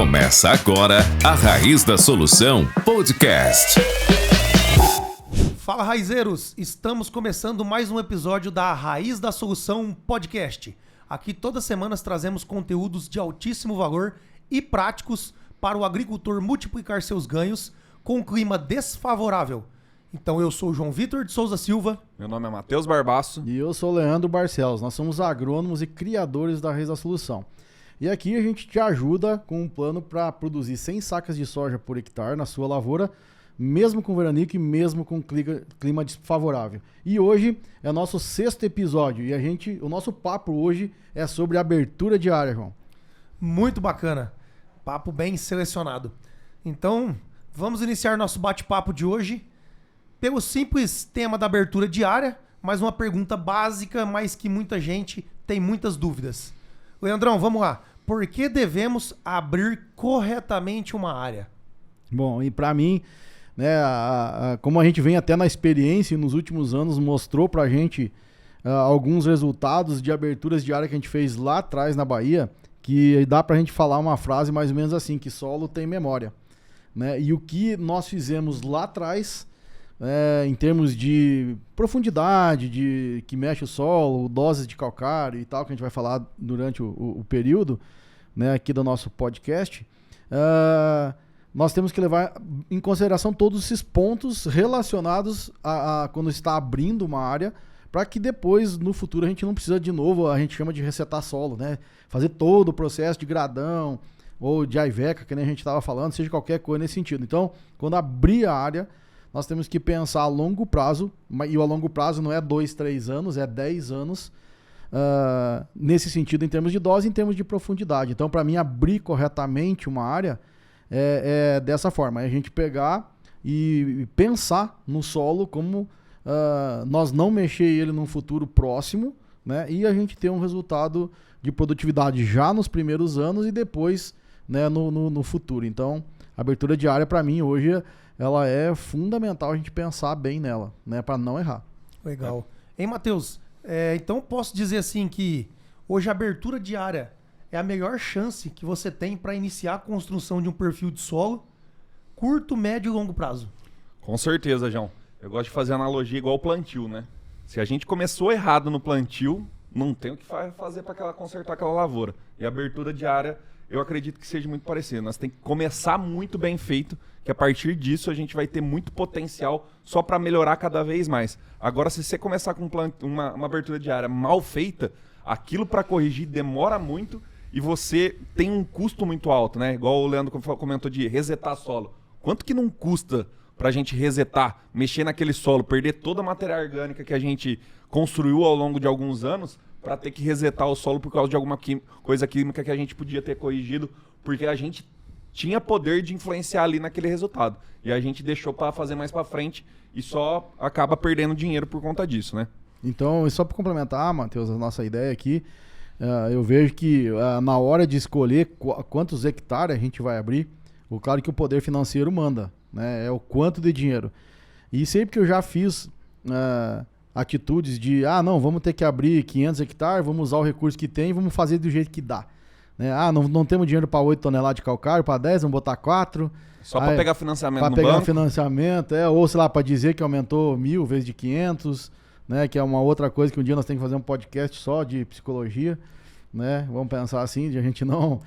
Começa agora a Raiz da Solução Podcast. Fala, raizeiros! Estamos começando mais um episódio da Raiz da Solução Podcast. Aqui todas as semanas trazemos conteúdos de altíssimo valor e práticos para o agricultor multiplicar seus ganhos com um clima desfavorável. Então eu sou o João Vitor de Souza Silva. Meu nome é Matheus Barbaço. E eu sou o Leandro Barcelos. Nós somos agrônomos e criadores da Raiz da Solução. E aqui a gente te ajuda com um plano para produzir 100 sacas de soja por hectare na sua lavoura, mesmo com veranico e mesmo com clima desfavorável. E hoje é nosso 6º episódio e o nosso papo hoje é sobre abertura de área, João. Muito bacana. Papo bem selecionado. Então, vamos iniciar nosso bate-papo de hoje pelo simples tema da abertura de área, mas uma pergunta básica, mas que muita gente tem muitas dúvidas. Leandrão, vamos lá. Por que devemos abrir corretamente uma área? Bom, e para mim, né, como a gente vem até na experiência e nos últimos anos mostrou pra gente alguns resultados de aberturas de área que a gente fez lá atrás na Bahia, que dá pra gente falar uma frase mais ou menos assim, que solo tem memória, né? E o que nós fizemos lá atrás, em termos de profundidade, de que mexe o solo, doses de calcário e tal, que a gente vai falar durante o período, né, aqui do nosso podcast, nós temos que levar em consideração todos esses pontos relacionados a quando está abrindo uma área, para que depois, no futuro, a gente não precisa de novo, a gente chama de resetar solo, né? Fazer todo o processo de gradão ou de aiveca, que nem a gente estava falando, seja qualquer coisa nesse sentido. Então, quando abrir a área, nós temos que pensar a longo prazo, e o a longo prazo não é 2, 3 anos, é 10 anos, nesse sentido, em termos de dose e em termos de profundidade. Então, para mim, abrir corretamente uma área é dessa forma, é a gente pegar e pensar no solo como nós não mexer ele num futuro próximo, né, e a gente ter um resultado de produtividade já nos primeiros anos e depois, né, no futuro. Então, a abertura de área, para mim, hoje, ela é fundamental a gente pensar bem nela, né, para não errar. Legal. Hein, Matheus? Então posso dizer assim que hoje a abertura de área é a melhor chance que você tem para iniciar a construção de um perfil de solo curto, médio e longo prazo. Com certeza, João. Eu gosto de fazer analogia igual o plantio, né? Se a gente começou errado no plantio, não tem o que fazer para consertar aquela lavoura. E a abertura de área, eu acredito que seja muito parecido. Nós temos que começar muito bem feito, que a partir disso a gente vai ter muito potencial só para melhorar cada vez mais. Agora, se você começar com uma abertura de área mal feita, aquilo para corrigir demora muito e você tem um custo muito alto, né? Igual o Leandro comentou de resetar solo. Quanto que não custa para a gente resetar, mexer naquele solo, perder toda a matéria orgânica que a gente construiu ao longo de alguns anos para ter que resetar o solo por causa de alguma coisa química que a gente podia ter corrigido, porque a gente tinha poder de influenciar ali naquele resultado. E a gente deixou para fazer mais para frente e só acaba perdendo dinheiro por conta disso, né? Então, e só para complementar, Matheus, a nossa ideia aqui, eu vejo que na hora de escolher quantos hectares a gente vai abrir, claro que o poder financeiro manda, né? É o quanto de dinheiro. E sempre que eu já fiz atitudes de, não, vamos ter que abrir 500 hectares, vamos usar o recurso que tem, vamos fazer do jeito que dá. Né? Não temos dinheiro para 8 toneladas de calcário, para 10, vamos botar 4. Só para pegar financiamento no banco? Para pegar financiamento, ou sei lá, para dizer que aumentou 1.000 vezes de 500, né? Que é uma outra coisa que um dia nós temos que fazer um podcast só de psicologia, né? Vamos pensar assim, de a gente não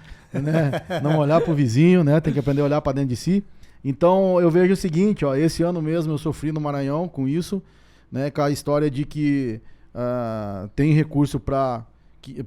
olhar para o vizinho, né? Tem que aprender a olhar para dentro de si. Então, eu vejo o seguinte, esse ano mesmo eu sofri no Maranhão com isso, né? Com a história de que tem recurso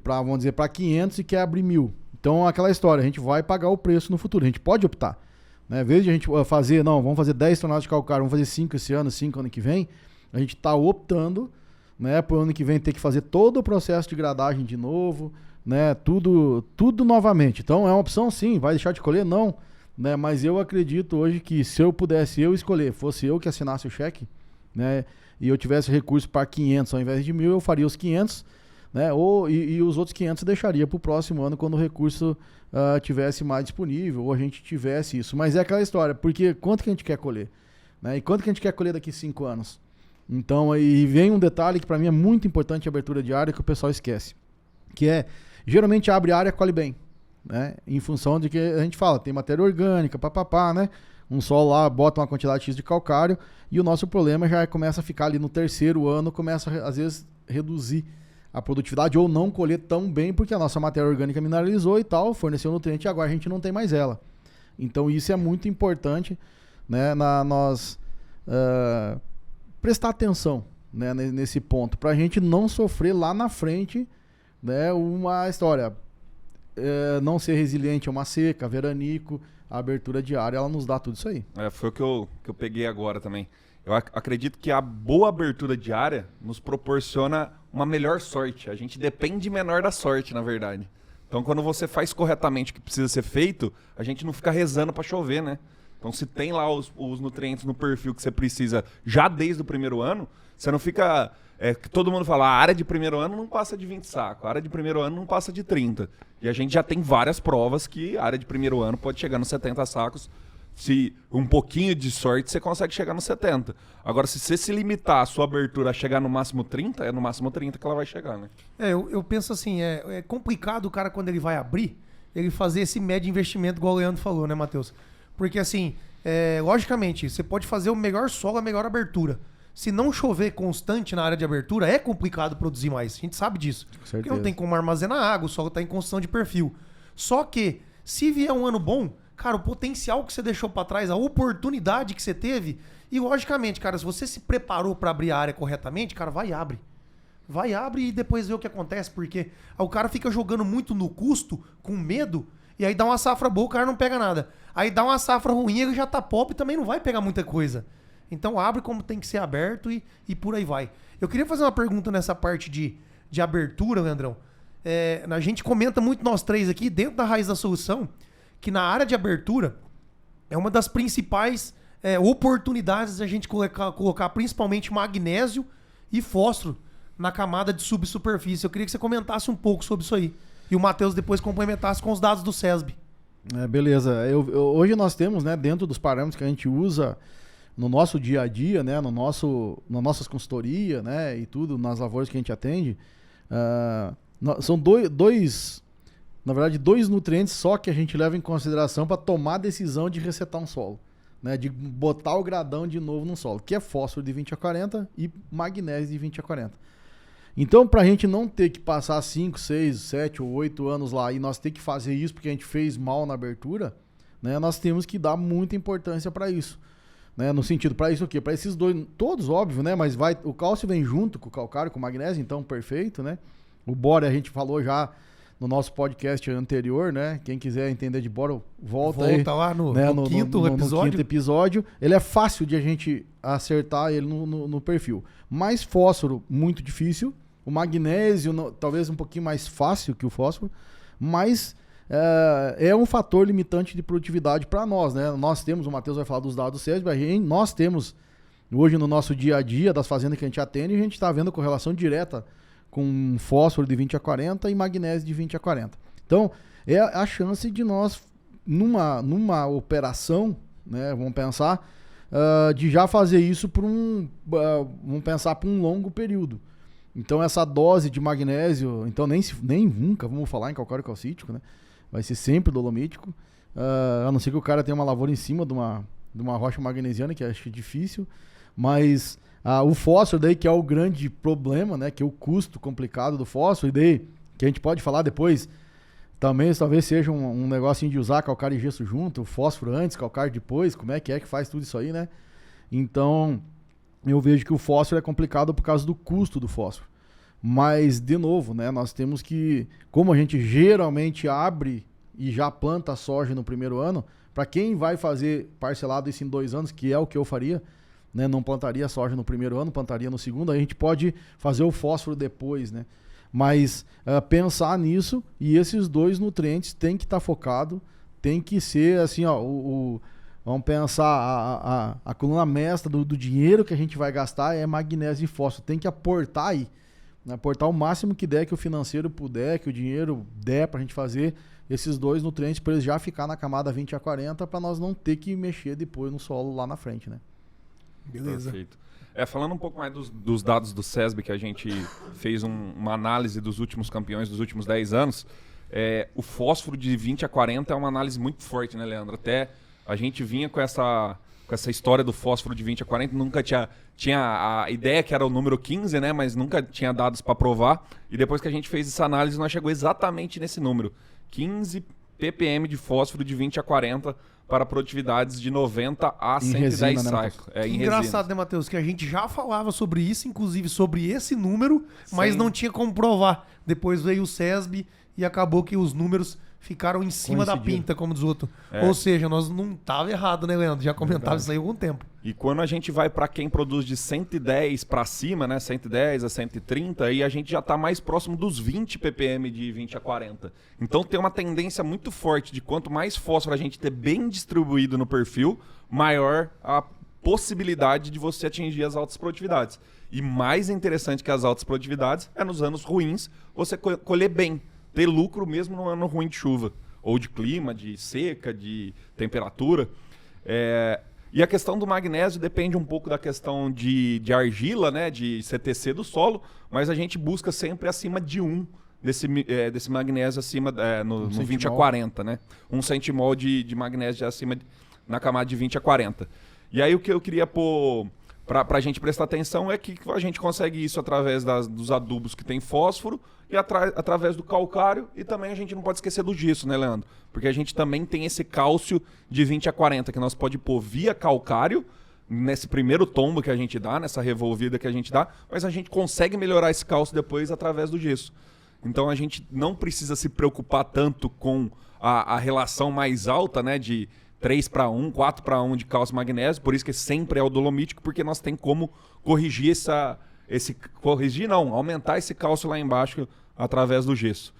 vamos dizer, para 500 e quer abrir 1.000. Então, aquela história, a gente vai pagar o preço no futuro, a gente pode optar. Né? Em vez de a gente vamos fazer 10 toneladas de calcário, vamos fazer 5 esse ano, 5 ano que vem, a gente está optando, né, para o ano que vem ter que fazer todo o processo de gradagem de novo, né, tudo novamente. Então, é uma opção sim, vai deixar de colher? Não. Né, mas eu acredito hoje que se eu pudesse escolher, fosse eu que assinasse o cheque, né, e eu tivesse recurso para 500 ao invés de 1.000, eu faria os 500, né, e os outros 500 eu deixaria para o próximo ano quando o recurso tivesse mais disponível ou a gente tivesse isso. Mas é aquela história, porque quanto que a gente quer colher? Né, e quanto que a gente quer colher daqui 5 anos? Então, aí vem um detalhe que para mim é muito importante, a abertura de área, que o pessoal esquece, que é, geralmente abre área, colhe bem. né? Em função de que a gente fala, tem matéria orgânica, papapá, né? Um solo lá bota uma quantidade X de calcário e o nosso problema já começa a ficar ali no terceiro ano, começa às vezes reduzir a produtividade ou não colher tão bem porque a nossa matéria orgânica mineralizou e tal, forneceu nutriente e agora a gente não tem mais ela. Então isso é muito importante, né, nós prestar atenção, né, nesse ponto, para a gente não sofrer lá na frente, né, uma história, não ser resiliente a uma seca, veranico, a abertura diária, ela nos dá tudo isso aí. Foi o que eu peguei agora também. Eu acredito que a boa abertura diária nos proporciona uma melhor sorte. A gente depende menor da sorte, na verdade. Então, quando você faz corretamente o que precisa ser feito, a gente não fica rezando para chover, né? Então, se tem lá os nutrientes no perfil que você precisa já desde o primeiro ano, você não fica... que todo mundo fala, a área de primeiro ano não passa de 20 sacos, a área de primeiro ano não passa de 30. E a gente já tem várias provas que a área de primeiro ano pode chegar nos 70 sacos. Se um pouquinho de sorte, você consegue chegar nos 70. Agora, se você se limitar a sua abertura a chegar no máximo 30, é no máximo 30 que ela vai chegar, né? Eu penso assim, é complicado o cara, quando ele vai abrir, ele fazer esse médio investimento, igual o Leandro falou, né, Matheus? Porque assim, logicamente, você pode fazer o melhor solo, a melhor abertura. Se não chover constante na área de abertura, é complicado produzir mais. A gente sabe disso. Porque não tem como armazenar água, o solo está em construção de perfil. Só que, se vier um ano bom, cara, o potencial que você deixou para trás, a oportunidade que você teve, e logicamente, cara, se você se preparou para abrir a área corretamente, cara, vai e abre. Vai, abre e depois vê o que acontece, porque o cara fica jogando muito no custo, com medo, e aí dá uma safra boa, o cara não pega nada. Aí dá uma safra ruim, ele já tá pop e também não vai pegar muita coisa. Então abre como tem que ser aberto e por aí vai. Eu queria fazer uma pergunta nessa parte de abertura, Leandrão. A gente comenta muito, nós três aqui, dentro da Raiz da Solução, que na área de abertura é uma das principais oportunidades da gente colocar principalmente magnésio e fósforo na camada de subsuperfície. Eu queria que você comentasse um pouco sobre isso aí. E o Matheus depois complementasse com os dados do SESB. Beleza. Hoje nós temos, né, dentro dos parâmetros que a gente usa no nosso dia a dia, né, na nossas consultorias, né, e tudo, nas lavouras que a gente atende, são dois nutrientes só que a gente leva em consideração para tomar a decisão de resetar um solo, né, de botar o gradão de novo no solo, que é fósforo de 20 a 40 e magnésio de 20 a 40. Então, para a gente não ter que passar 5, 6, 7 ou 8 anos lá e nós ter que fazer isso porque a gente fez mal na abertura, né, nós temos que dar muita importância para isso. Né, no sentido, para isso o quê? Para esses dois, todos óbvio, né? Mas o cálcio vem junto com o calcário, com o magnésio, então perfeito, né? O boro a gente falou já no nosso podcast anterior, né? Quem quiser entender de boro, volta aí, lá no quinto episódio. Ele é fácil de a gente acertar ele no perfil. Mais fósforo, muito difícil. O magnésio, talvez um pouquinho mais fácil que o fósforo, mas é um fator limitante de produtividade para nós, né? Nós temos, o Matheus vai falar dos dados do SESB, nós temos hoje no nosso dia a dia das fazendas que a gente atende, a gente está vendo correlação direta com fósforo de 20 a 40 e magnésio de 20 a 40. Então, é a chance de nós, numa operação, né, vamos pensar, de já fazer isso vamos pensar por um longo período. Então, essa dose de magnésio, então nem nunca vamos falar em calcário calcítico, né? Vai ser sempre dolomítico, a não ser que o cara tenha uma lavoura em cima de uma rocha magnesiana, que acho que é difícil, mas o fósforo daí que é o grande problema, né, que é o custo complicado do fósforo, e daí que a gente pode falar depois, também talvez seja um negocinho de usar calcário e gesso junto, o fósforo antes, calcário depois, como é que faz tudo isso aí, né? Então, eu vejo que o fósforo é complicado por causa do custo do fósforo. Mas, de novo, né, nós temos que, como a gente geralmente abre e já planta a soja no primeiro ano, para quem vai fazer parcelado isso em 2 anos, que é o que eu faria, né, não plantaria soja no primeiro ano, plantaria no segundo, a gente pode fazer o fósforo depois, né? Mas pensar nisso, e esses 2 nutrientes tem que estar focado, tem que ser assim, ó, vamos pensar, a coluna mestra do dinheiro que a gente vai gastar é magnésio e fósforo, tem que aportar aí. Aportar o máximo que der, que o financeiro puder, que o dinheiro der pra gente fazer esses 2 nutrientes para eles já ficar na camada 20 a 40 para nós não ter que mexer depois no solo lá na frente, né? Beleza. Perfeito. Falando um pouco mais dos dados do SESB, que a gente fez uma análise dos últimos campeões dos últimos 10 anos, o fósforo de 20 a 40 é uma análise muito forte, né, Leandro? Até a gente vinha com essa história do fósforo de 20 a 40, nunca tinha a ideia que era o número 15, né? Mas nunca tinha dados para provar. E depois que a gente fez essa análise, nós chegou exatamente nesse número. 15 ppm de fósforo de 20 a 40 para produtividades de 90 a 110 resina, né, cycles. Em Engraçado, resina. né, Matheus? Que a gente já falava sobre isso, inclusive sobre esse número, mas não tinha como provar. Depois veio o SESB e acabou que os números ficaram em cima da Coincidiu. pinta, como diz o outro. Ou seja, nós não tava errado, né, Leandro? Já comentava isso aí há algum tempo. E quando a gente vai para quem produz de 110 para cima, né, 110 a 130, aí a gente já está mais próximo dos 20 ppm de 20 a 40. Então tem uma tendência muito forte de quanto mais fósforo a gente ter bem distribuído no perfil, maior a possibilidade de você atingir as altas produtividades. E mais interessante que as altas produtividades é nos anos ruins você colher bem, ter lucro mesmo no ano ruim de chuva, ou de clima, de seca, de temperatura. E a questão do magnésio depende um pouco da questão de argila, né, de CTC do solo, mas a gente busca sempre acima de 1 desse magnésio acima no 20 a 40, né? 1 centimol de magnésio acima na camada de 20 a 40. E aí o que eu queria pôr para a gente prestar atenção é que a gente consegue isso através dos adubos que tem fósforo e através do calcário, e também a gente não pode esquecer do gesso, né, Leandro? Porque a gente também tem esse cálcio de 20 a 40 que nós pode pôr via calcário nesse primeiro tombo que a gente dá, nessa revolvida que a gente dá, mas a gente consegue melhorar esse cálcio depois através do gesso. Então a gente não precisa se preocupar tanto com a relação mais alta, né, de 3 para 1, 4 para 1 de cálcio e magnésio, por isso que sempre é o dolomítico, porque nós tem como corrigir aumentar esse cálcio lá embaixo através do gesso.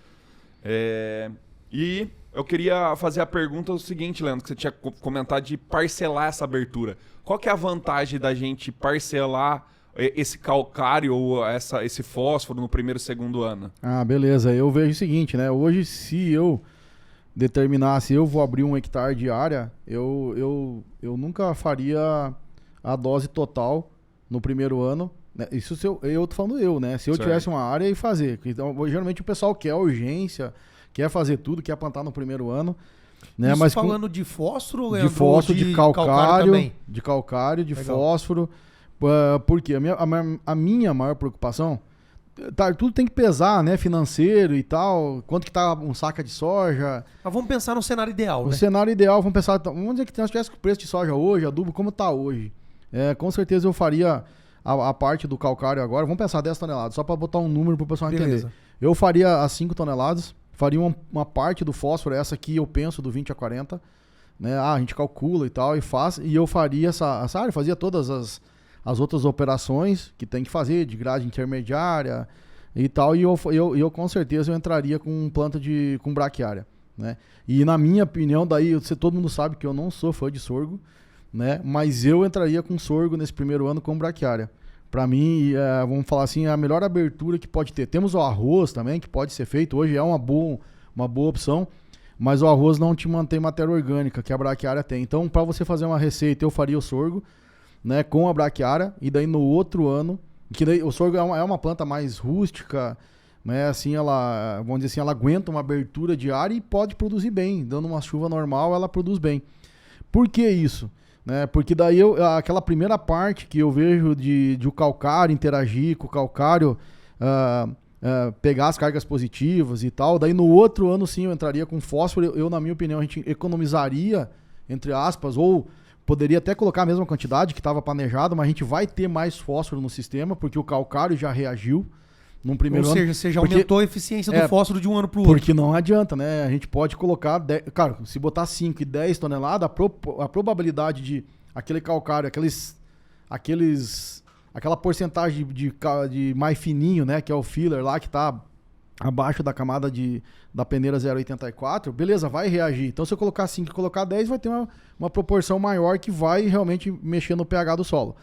E eu queria fazer a pergunta seguinte, Leandro, que você tinha comentado de parcelar essa abertura. Qual que é a vantagem da gente parcelar esse calcário ou esse fósforo no primeiro e segundo ano? Ah, beleza. Eu vejo o seguinte, né? Hoje, se eu determinasse, eu vou abrir 1 hectare de área, eu nunca faria a dose total no primeiro ano. Né? Isso eu tô falando né? Se eu tivesse uma área e fazer. Então, geralmente o pessoal quer urgência, quer fazer tudo, quer plantar no primeiro ano. Né? Isso mas falando de fósforo, Leandro? de fósforo, de calcário também? De calcário, de Legal. fósforo. Porque a minha maior preocupação, tudo tem que pesar, né? Financeiro e tal, quanto que tá um saca de soja. Mas vamos pensar no cenário ideal, O né? cenário ideal, vamos pensar, vamos dizer que nós tivéssemos o preço de soja hoje, adubo, como tá hoje. Com certeza eu faria a parte do calcário agora, vamos pensar 10 toneladas, só para botar um número para o pessoal Beleza. entender. Eu faria as 5 toneladas, faria uma parte do fósforo, essa aqui eu penso do 20 a 40, né? A gente calcula e tal, e eu faria essa área, fazia todas as outras operações que tem que fazer, de grade intermediária e tal, e eu com certeza eu entraria com planta com braquiária, né? E na minha opinião, daí todo mundo sabe que eu não sou fã de sorgo, né? Mas eu entraria com sorgo nesse primeiro ano com braquiária. Para mim, vamos falar assim, é a melhor abertura que pode ter. Temos o arroz também, que pode ser feito, hoje é uma boa opção, mas o arroz não te mantém matéria orgânica, que a braquiária tem. Então, para você fazer uma receita, eu faria o sorgo, né, com a braquiária, e daí no outro ano, que daí o sorgo é uma planta mais rústica, né, assim, ela, vamos dizer assim, ela aguenta uma abertura de área e pode produzir bem, dando uma chuva normal, ela produz bem. Por que isso? Né, porque daí aquela primeira parte que eu vejo de o calcário interagir com o calcário, pegar as cargas positivas e tal, daí no outro ano sim eu entraria com fósforo, na minha opinião a gente economizaria, entre aspas, ou poderia até colocar a mesma quantidade que estava planejado, mas a gente vai ter mais fósforo no sistema, porque o calcário já reagiu num primeiro ano. Ou seja, você já aumentou a eficiência do fósforo de um ano para o outro. Porque não adianta, né? A gente pode colocar, claro, se botar 5 e 10 toneladas, a probabilidade de aquele calcário, aquela porcentagem de mais fininho, né? Que é o filler lá, que está abaixo da camada da peneira 0,84, beleza, vai reagir. Então se eu colocar 5 e colocar 10, vai ter uma proporção maior que vai realmente mexer no pH do solo.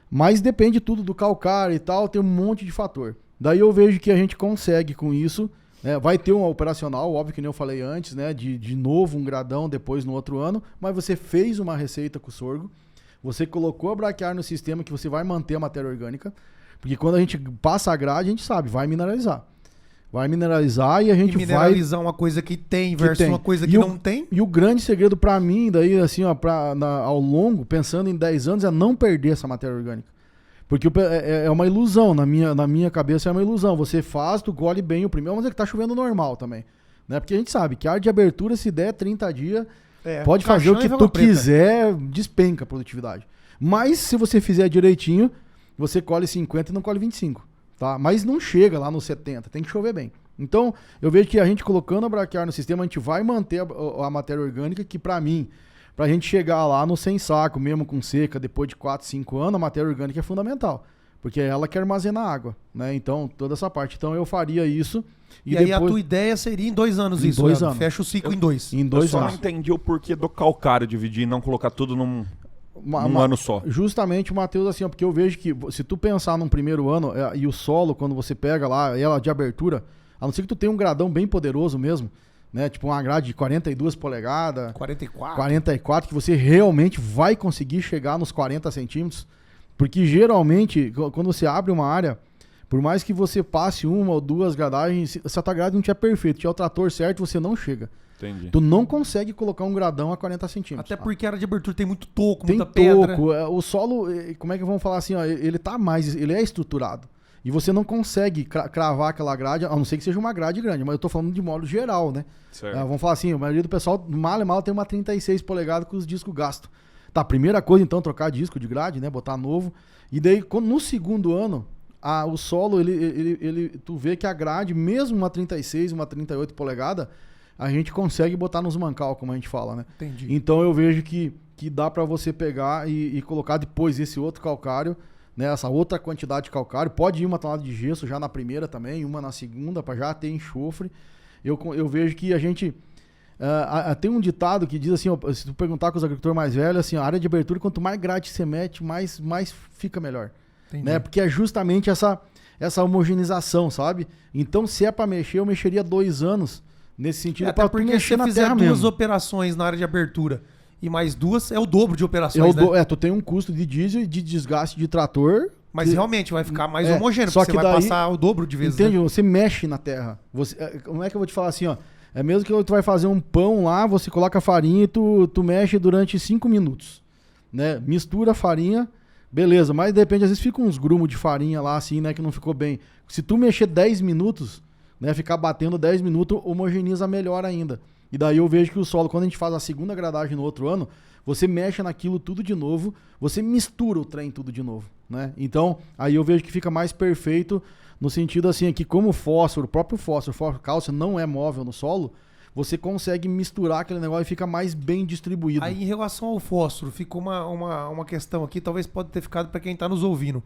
Mas depende tudo do calcário e tal, tem um monte de fator. Daí eu vejo que a gente consegue com isso, né? Vai ter um operacional, óbvio que nem eu falei antes, né? De novo um gradão depois no outro ano, mas você fez uma receita com o sorgo, você colocou a braquiária no sistema que você vai manter a matéria orgânica, porque quando a gente passa a grade, a gente sabe, vai mineralizar. Vai mineralizar e a gente mineralizar uma coisa que tem versus uma coisa que não tem. E o grande segredo pra mim, daí, assim, ó, ao longo, pensando em 10 anos, é não perder essa matéria orgânica. Porque é uma ilusão, na minha cabeça é uma ilusão. Você faz, tu colhe bem o primeiro, mas é que tá chovendo normal também. Né? Porque a gente sabe que a área de abertura, se der 30 dias, pode fazer o que tu quiser, despenca a produtividade. Mas se você fizer direitinho, você colhe 50 e não colhe 25. Tá? Mas não chega lá nos 70, tem que chover bem. Então, eu vejo que a gente colocando a braquiária no sistema, a gente vai manter a matéria orgânica, que pra mim, pra gente chegar lá no sem saco, mesmo com seca, depois de 4, 5 anos, a matéria orgânica é fundamental. Porque é ela que armazena água, né? Então, toda essa parte. Então, eu faria isso. E aí a tua ideia seria em 2 anos em isso, 2 né? anos. Fecha o ciclo em 2. Em 2 anos. Eu só não entendi o porquê do calcário dividir e não colocar tudo num ano só. Justamente, Matheus, assim, ó, porque eu vejo que se tu pensar num primeiro ano e o solo, quando você pega lá, ela de abertura, a não ser que tu tenha um gradão bem poderoso mesmo, né? Tipo uma grade de 42 polegadas. 44, que você realmente vai conseguir chegar nos 40 centímetros. Porque geralmente, quando você abre uma área, por mais que você passe 1 ou 2 gradagens, se a tua grade não tiver perfeito, tiver o trator certo, você não chega. Entendi. Tu não consegue colocar um gradão a 40 centímetros. Até porque a área de abertura tem muito toco, tem muita pedra. Toco, o solo, como é que vamos falar assim, ó, ele é estruturado. E você não consegue cravar aquela grade, a não ser que seja uma grade grande, mas eu tô falando de modo geral, né? Vamos falar assim, a maioria do pessoal, mal e mal, tem uma 36 polegadas com os discos gastos. Tá, primeira coisa então, trocar disco de grade, né? Botar novo. E daí, no segundo ano, o solo, tu vê que a grade, mesmo uma 36, uma 38 polegadas, a gente consegue botar nos mancal, como a gente fala, né? Entendi. Então eu vejo que dá pra você pegar e colocar depois esse outro calcário, né? Essa outra quantidade de calcário. Pode ir uma tonelada de gesso já na primeira também, uma na segunda, pra já ter enxofre. Eu vejo que a gente... tem um ditado que diz assim, ó, se tu perguntar com os agricultores mais velhos, assim, a área de abertura, quanto mais grade você mete, mais fica melhor. Né? Porque é justamente essa homogeneização, sabe? Então, se é pra mexer, eu mexeria 2 anos nesse sentido. Até porque se você fizer 2 operações na área de abertura e mais 2, é o dobro de operações, né? Tu tem um custo de diesel e de desgaste de trator. Mas realmente vai ficar mais homogêneo, só porque que você vai passar o dobro de vezes. Entende? Né? Você mexe na terra. Como é que eu vou te falar assim, ó? É mesmo que tu vai fazer um pão lá, você coloca a farinha e tu mexe durante 5 minutos. Né? Mistura a farinha, beleza. Mas de repente, às vezes fica uns grumos de farinha lá, assim, né? Que não ficou bem. Se tu mexer 10 minutos, né? Ficar batendo 10 minutos, homogeniza melhor ainda. E daí eu vejo que o solo, quando a gente faz a segunda gradagem no outro ano, você mexe naquilo tudo de novo, você mistura o trem tudo de novo, né? Então, aí eu vejo que fica mais perfeito no sentido assim, que como o próprio fósforo cálcio não é móvel no solo, você consegue misturar aquele negócio e fica mais bem distribuído. Aí, em relação ao fósforo, ficou uma questão aqui, talvez pode ter ficado para quem está nos ouvindo.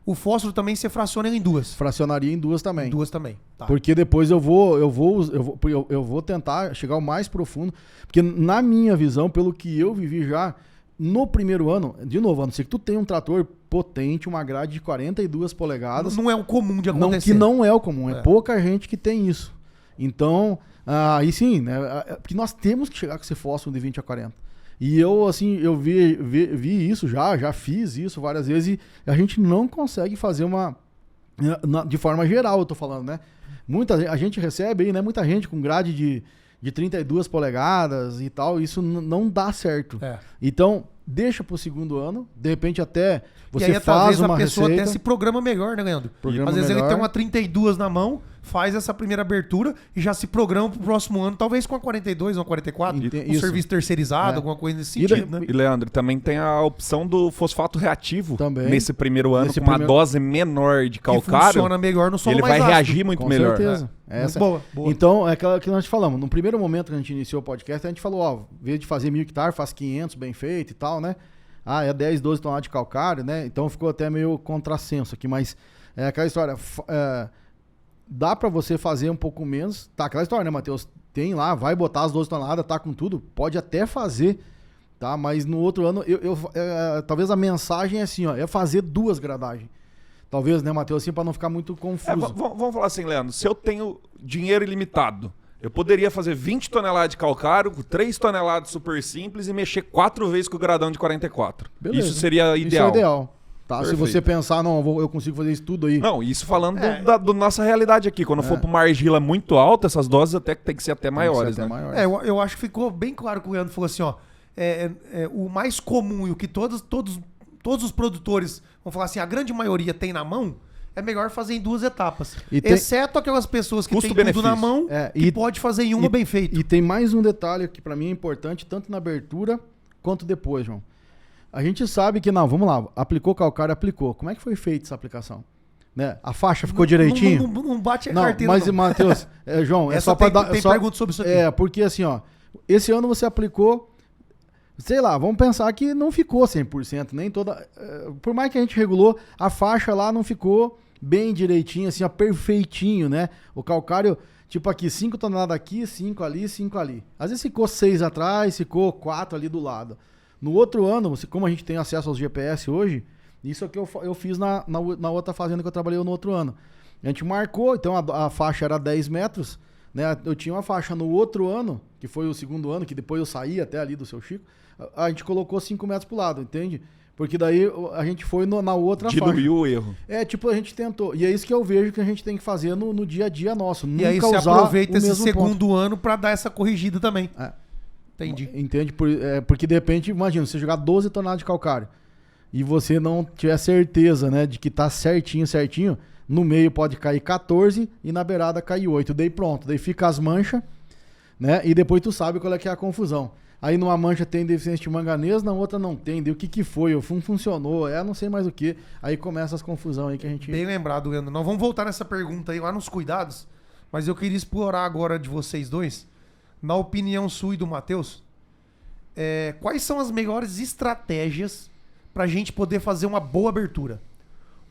O fósforo também você fraciona em 2. Fracionaria em 2 também. Em 2 também. Tá. Porque depois eu vou tentar chegar o mais profundo. Porque na minha visão, pelo que eu vivi já, no primeiro ano, de novo, a não ser que tu tenha um trator potente, uma grade de 42 polegadas. Não é o comum de acontecer. Que não é o comum, é pouca gente que tem isso. Então, aí sim, né? Porque nós temos que chegar com esse fósforo de 20 a 40. E eu, assim, eu vi isso já fiz isso várias vezes e a gente não consegue fazer de forma geral, eu tô falando, né? A gente recebe aí, né? Muita gente com grade de 32 polegadas e tal, isso não dá certo. Então, deixa pro segundo ano, de repente até você faz uma receita. A pessoa até se programa melhor, né, Leandro? Às vezes ele tem uma 32 na mão, faz essa primeira abertura e já se programa pro próximo ano, talvez com a 42 ou a 44, um serviço terceirizado, alguma coisa nesse sentido, né? E, Leandro, também tem a opção do fosfato reativo também. Nesse primeiro ano, com uma dose menor de calcário. Que funciona melhor no solo ele mais vai ácido. reagir muito com melhor. Certeza. Boa. Então, é aquela que nós falamos. No primeiro momento que a gente iniciou o podcast, a gente falou, ó, em vez de fazer 1.000 hectares, faz 500 bem feito e tal, né? É 10, 12 toneladas de calcário, né? Então ficou até meio contrassenso aqui, mas é aquela história, dá pra você fazer um pouco menos, tá? Aquela história, né, Matheus? Tem lá, vai botar as 12 toneladas, tá com tudo, pode até fazer, tá? Mas no outro ano, talvez a mensagem é assim, ó, é fazer 2 gradagens. Talvez, né, Matheus, assim, pra não ficar muito confuso. Vamos falar assim, Leandro, se eu tenho dinheiro ilimitado, eu poderia fazer 20 toneladas de calcário, 3 toneladas super simples e mexer 4 vezes com o gradão de 44. Beleza. Isso seria ideal. Isso é ideal. Tá? Se Perfeito. você pensar, não, eu consigo fazer isso tudo aí. Não, isso falando da nossa realidade aqui. Quando for pra uma argila muito alta, essas doses até tem que ser até maiores, né? Eu acho que ficou bem claro que o Leandro falou assim, ó. O mais comum e o que todos os produtores vão falar assim, a grande maioria tem na mão, é melhor fazer em 2 etapas. Exceto aquelas pessoas que têm tudo na mão e pode fazer em uma bem feito. E tem mais um detalhe que pra mim é importante, tanto na abertura quanto depois, João. A gente sabe que, vamos lá, aplicou calcário, aplicou. Como é que foi feita essa aplicação? Né? A faixa ficou direitinho? Não bate a carteira, mas, Matheus, João, é só pra dar... Tem pergunta sobre isso aqui. Porque assim, ó, esse ano você aplicou, sei lá, vamos pensar que não ficou 100%, nem toda... Por mais que a gente regulou, a faixa lá não ficou bem direitinho, assim, ó, perfeitinho, né? O calcário, tipo aqui, 5 toneladas aqui, 5 ali, 5 ali. Às vezes ficou 6 atrás, ficou 4 ali do lado. No outro ano, como a gente tem acesso aos GPS hoje, isso é o que eu fiz na outra fazenda que eu trabalhei no outro ano. A gente marcou, então a faixa era 10 metros, né? Eu tinha uma faixa no outro ano, que foi o segundo ano, que depois eu saí até ali do seu Chico, a gente colocou 5 metros pro lado, entende? Porque daí a gente foi na outra faixa. Diluiu o erro. Tipo, a gente tentou. E é isso que eu vejo que a gente tem que fazer no dia a dia nosso. E aí você aproveita esse segundo ano pra dar essa corrigida também. Entendi. Entende? Porque de repente, imagina, você jogar 12 toneladas de calcário e você não tiver certeza, né, de que tá certinho, no meio pode cair 14 e na beirada cair 8. Daí pronto, daí fica as manchas, né, e depois tu sabe qual é que é a confusão. Aí numa mancha tem deficiência de manganês, na outra não tem. Daí o que foi? O fundo funcionou, não sei mais o que. Aí começa as confusões aí que a gente... Bem lembrado, Leandro. Nós vamos voltar nessa pergunta aí lá nos cuidados, mas eu queria explorar agora de vocês dois, na opinião sua e do Matheus, quais são as melhores estratégias pra gente poder fazer uma boa abertura?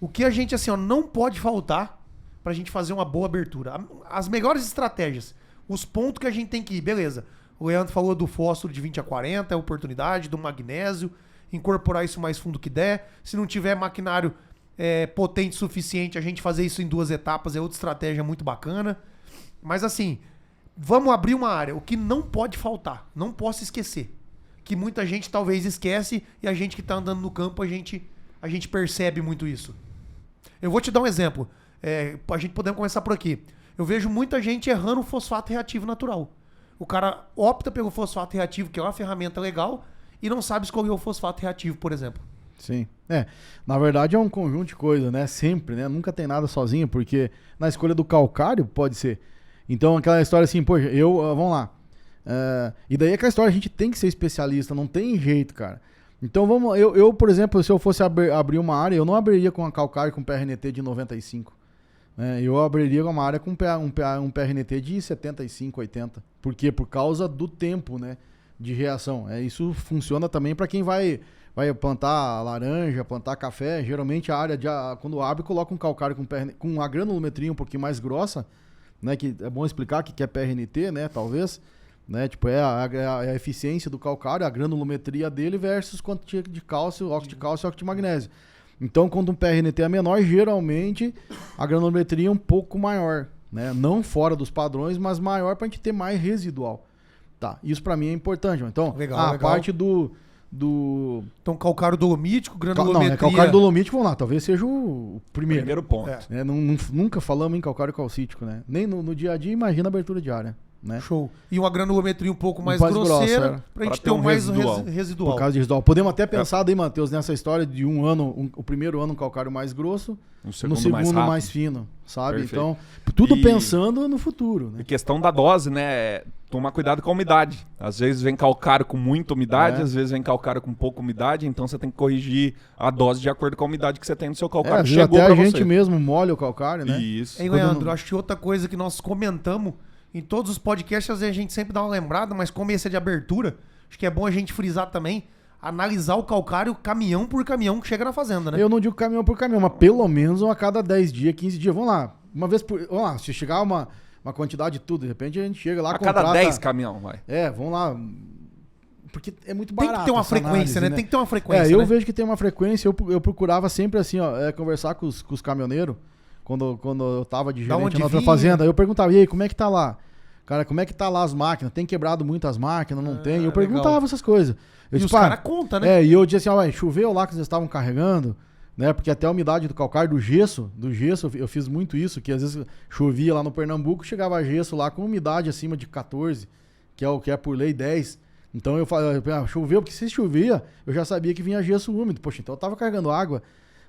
O que a gente, assim, ó, não pode faltar pra gente fazer uma boa abertura? As melhores estratégias, os pontos que a gente tem que ir, beleza. O Leandro falou do fósforo de 20 a 40, é oportunidade, do magnésio, incorporar isso o mais fundo que der. Se não tiver maquinário potente o suficiente, a gente fazer isso em 2 etapas é outra estratégia muito bacana. Mas assim, vamos abrir uma área. O que não pode faltar, não posso esquecer, que muita gente talvez esquece e a gente que tá andando no campo, a gente percebe muito isso. Eu vou te dar um exemplo. A gente podemos começar por aqui. Eu vejo muita gente errando o fosfato reativo natural. O cara opta pelo fosfato reativo, que é uma ferramenta legal, e não sabe escolher o fosfato reativo, por exemplo. Sim. Na verdade é um conjunto de coisas, né? Sempre, né? Nunca tem nada sozinho, porque na escolha do calcário pode ser. Então aquela história assim, poxa, vamos lá. E daí aquela história, a gente tem que ser especialista, não tem jeito, cara. Então vamos, eu por exemplo, se eu fosse abrir uma área, eu não abriria com a calcário com PRNT de 95. Eu abriria uma área com um PRNT de 75, 80. Por quê? Por causa do tempo, né, de reação. Isso funciona também para quem vai plantar laranja, plantar café. Geralmente a área, quando abre, coloca um calcário com a granulometria um pouquinho mais grossa, né, que é bom explicar que é PRNT, né, talvez. Né, tipo, a eficiência do calcário, a granulometria dele versus quantidade de cálcio, óxido de cálcio e óxido de magnésio. Então, quando um PRNT é menor, geralmente a granulometria é um pouco maior, né? Não fora dos padrões, mas maior para a gente ter mais residual. Tá, isso para mim é importante. Então, legal. Parte do... Então, calcário dolomítico, granulometria... Não, calcário dolomítico, vamos lá, talvez seja o primeiro ponto. Nunca falamos em calcário calcítico, né? Nem no dia a dia, imagina a abertura de área. Né? Show. E uma granulometria um pouco mais grosseira pra gente ter um mais residual. Por causa de residual. Podemos até pensar daí, Matheus, nessa história de um ano, o primeiro ano um calcário mais grosso, no segundo mais fino, sabe? Perfeito. Então, tudo pensando no futuro. Né? E questão da dose, né? Tomar cuidado com a umidade. Às vezes vem calcário com muita umidade, às vezes vem calcário com pouca umidade, então você tem que corrigir a dose de acordo com a umidade que você tem no seu calcário. Às vezes até a gente mesmo molha o calcário, né? Isso. Hein, Leandro, acho que outra coisa que nós comentamos em todos os podcasts, às vezes a gente sempre dá uma lembrada, mas como esse é de abertura, acho que é bom a gente frisar também, analisar o calcário caminhão por caminhão que chega na fazenda, né? Eu não digo caminhão por caminhão, mas pelo menos a cada 10 dias, 15 dias. Vamos lá, uma vez por... Vamos lá, se chegar uma quantidade de tudo, de repente a gente chega lá... A cada 10 caminhão, vai. Vamos lá... Porque é muito barato. Tem que ter uma frequência, análise, né? Tem que ter uma frequência, eu vejo que tem uma frequência, eu procurava sempre assim, conversar com os caminhoneiros, quando eu tava de gerente na outra fazenda, eu perguntava, e aí, como é que tá lá? Cara, como é que tá lá as máquinas? Tem quebrado muitas máquinas? Não tem? Eu perguntava essas coisas. E os caras contam, né? E eu dizia assim, choveu lá que vocês estavam carregando? né? Porque até a umidade do calcário, do gesso eu fiz muito isso, que às vezes chovia lá no Pernambuco, chegava gesso lá com umidade acima de 14, que é o que é por lei 10. Então eu falei, choveu, porque se chovia, eu já sabia que vinha gesso úmido. Poxa, então eu tava carregando água,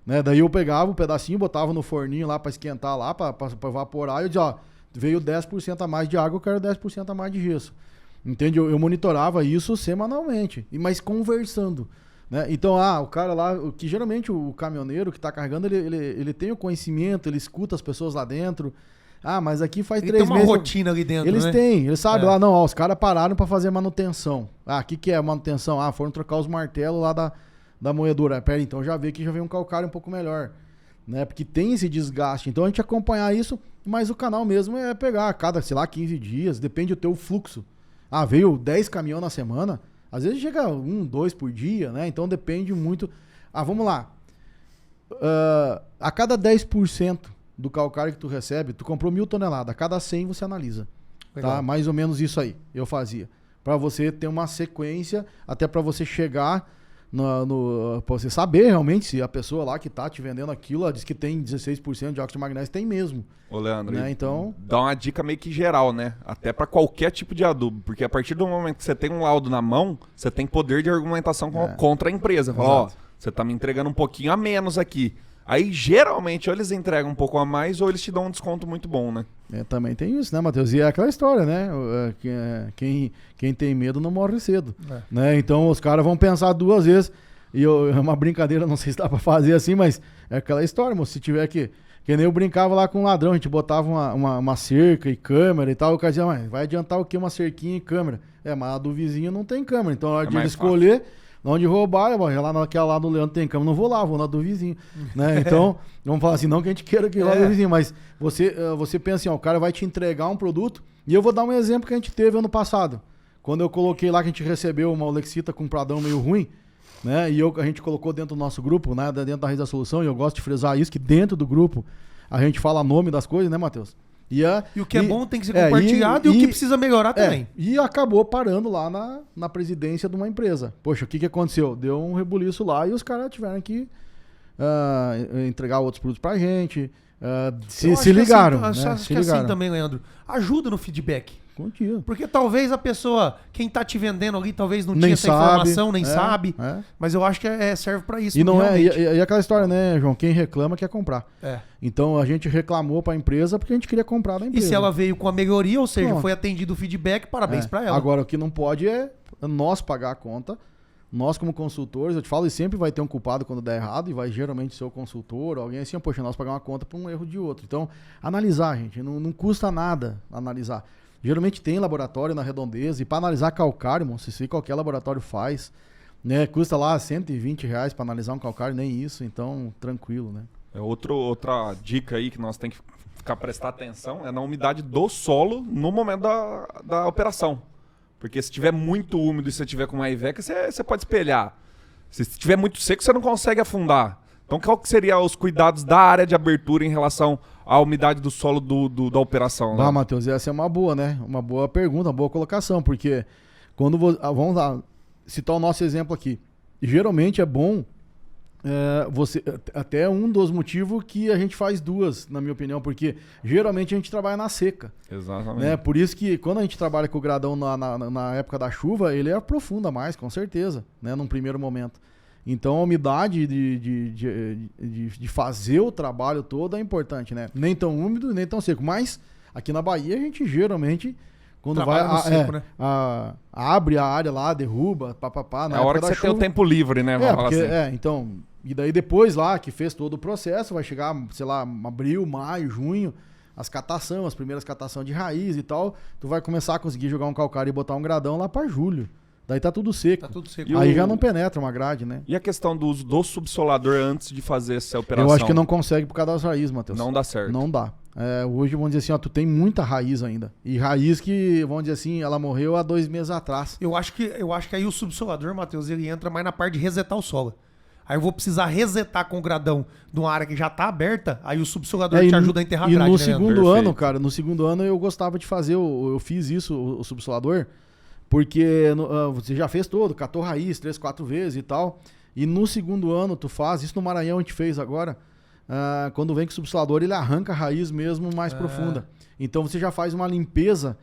né? Daí eu pegava um pedacinho, botava no forninho lá pra esquentar lá, pra evaporar, e eu dizia, ó, veio 10% a mais de água, eu quero 10% a mais de gesso. Entende? Eu monitorava isso semanalmente, mas conversando, né? Então, o cara lá, que geralmente o caminhoneiro que tá carregando, ele tem o conhecimento, ele escuta as pessoas lá dentro. Mas aqui faz Ele 3 tem uma meses. rotina ali dentro, Eles né? têm, eles sabem lá, não, ó, os caras pararam pra fazer manutenção. O que é manutenção? Foram trocar os martelos lá da moedora. Pera, então já vê que já vem um calcário um pouco melhor, né? Porque tem esse desgaste. Então a gente acompanhar isso, mas o canal mesmo é pegar a cada, sei lá, 15 dias, depende do teu fluxo. Veio 10 caminhões na semana, às vezes chega 1, 2 por dia, né? Então depende muito. Vamos lá. A cada 10% do calcário que tu recebe, tu comprou 1.000 toneladas, a cada 100 você analisa. Tá? Mais ou menos isso aí, eu fazia. Pra você ter uma sequência, até pra você chegar pra você saber realmente se a pessoa lá que tá te vendendo aquilo, ela diz que tem 16% de óxido de magnésio, tem mesmo. Ô, Leandro, né? Então, dá uma dica meio que geral, né? Até pra qualquer tipo de adubo, porque a partir do momento que você tem um laudo na mão, você tem poder de argumentação contra a empresa. Fala, ó, você tá me entregando um pouquinho a menos aqui. Aí, geralmente, ou eles entregam um pouco a mais, ou eles te dão um desconto muito bom, né? Também tem isso, né, Matheus? E é aquela história, né? Quem tem medo não morre cedo. Né? Então, os caras vão pensar 2 vezes. E é uma brincadeira, não sei se dá pra fazer assim, mas é aquela história, moço. Se tiver que nem eu brincava lá com um ladrão, a gente botava uma cerca e câmera e tal. O cara dizia, mas vai adiantar o quê? Uma cerquinha e câmera. Mas a do vizinho não tem câmera. Então, na hora de ele escolher... Onde roubar, lá naquela lá do Leandro tem câmera, não vou lá, vou na do vizinho, né? Então, vamos falar assim, não que a gente queira que lá do vizinho, mas você pensa assim, o cara vai te entregar um produto, e eu vou dar um exemplo que a gente teve ano passado, quando eu coloquei lá que a gente recebeu uma Olexita com um pradão meio ruim, né? E a gente colocou dentro do nosso grupo, né? Dentro da Raiz da Solução, e eu gosto de frisar isso, que dentro do grupo a gente fala nome das coisas, né, Matheus? E o que é bom tem que ser compartilhado e o que precisa melhorar também. E acabou parando lá na presidência de uma empresa. Poxa, o que aconteceu? Deu um rebuliço lá e os caras tiveram que entregar outros produtos pra gente. Se ligaram. Acho que é assim também, Leandro. Ajuda no feedback. Contigo. Porque talvez a pessoa, quem tá te vendendo ali, talvez não tinha essa informação, nem sabe. Mas eu acho que serve pra isso. E não e aquela história, né, João? Quem reclama quer comprar. É. Então a gente reclamou pra empresa porque a gente queria comprar da empresa. E se ela veio com a melhoria, ou seja, foi atendido o feedback, parabéns pra ela. Agora, o que não pode é nós pagar a conta. Nós, como consultores, eu te falo, e sempre vai ter um culpado quando der errado, e vai geralmente ser o consultor, alguém assim, poxa, nós pagar uma conta por um erro de outro. Então, analisar, gente, não custa nada analisar. Geralmente tem laboratório na Redondeza, e para analisar calcário, se sei qualquer laboratório faz, né? Custa lá R$120 para analisar um calcário, nem isso, então tranquilo, né? Outra dica aí que nós temos que prestar atenção é na umidade do solo no momento da operação. Porque se tiver muito úmido e você tiver com uma IVECA, você pode espelhar. Se tiver muito seco, você não consegue afundar. Então, qual que seriam os cuidados da área de abertura em relação à umidade do solo da operação? Né? Matheus, essa é uma boa, né? Uma boa pergunta, uma boa colocação, porque quando vamos lá, citar o nosso exemplo aqui. Geralmente é bom até um dos motivos que a gente faz 2, na minha opinião, porque geralmente a gente trabalha na seca. Exatamente. Né? Por isso que quando a gente trabalha com o gradão na época da chuva, ele aprofunda mais, com certeza, né? Num primeiro momento. Então a umidade de fazer o trabalho todo é importante, né? Nem tão úmido, nem tão seco. Mas aqui na Bahia a gente geralmente, quando trabalha seco, né? Abre a área lá, derruba, na hora que você tem o tempo livre, né? Então, e daí depois lá, que fez todo o processo, vai chegar, sei lá, abril, maio, junho, as primeiras catações de raiz e tal, tu vai começar a conseguir jogar um calcário e botar um gradão lá pra julho. Daí tá tudo seco. Aí já não penetra uma grade, né? E a questão do uso do subsolador antes de fazer essa operação? Eu acho que não consegue por causa das raízes, Matheus. Não dá certo. Não dá. Hoje, vamos dizer assim, tu tem muita raiz ainda. E raiz que, vamos dizer assim, ela morreu há 2 meses atrás. Eu acho que aí o subsolador, Matheus, ele entra mais na parte de resetar o solo. Aí eu vou precisar resetar com o gradão de uma área que já tá aberta, aí o subsolador te ajuda a enterrar a grade. E no segundo ano, cara, eu gostava de fazer, eu fiz isso, o subsolador, porque você já fez todo, catou raiz 3, 4 vezes e tal. E no segundo ano tu faz, isso no Maranhão a gente fez agora, quando vem com o subsolador ele arranca a raiz mesmo mais profunda. Então você já faz uma limpeza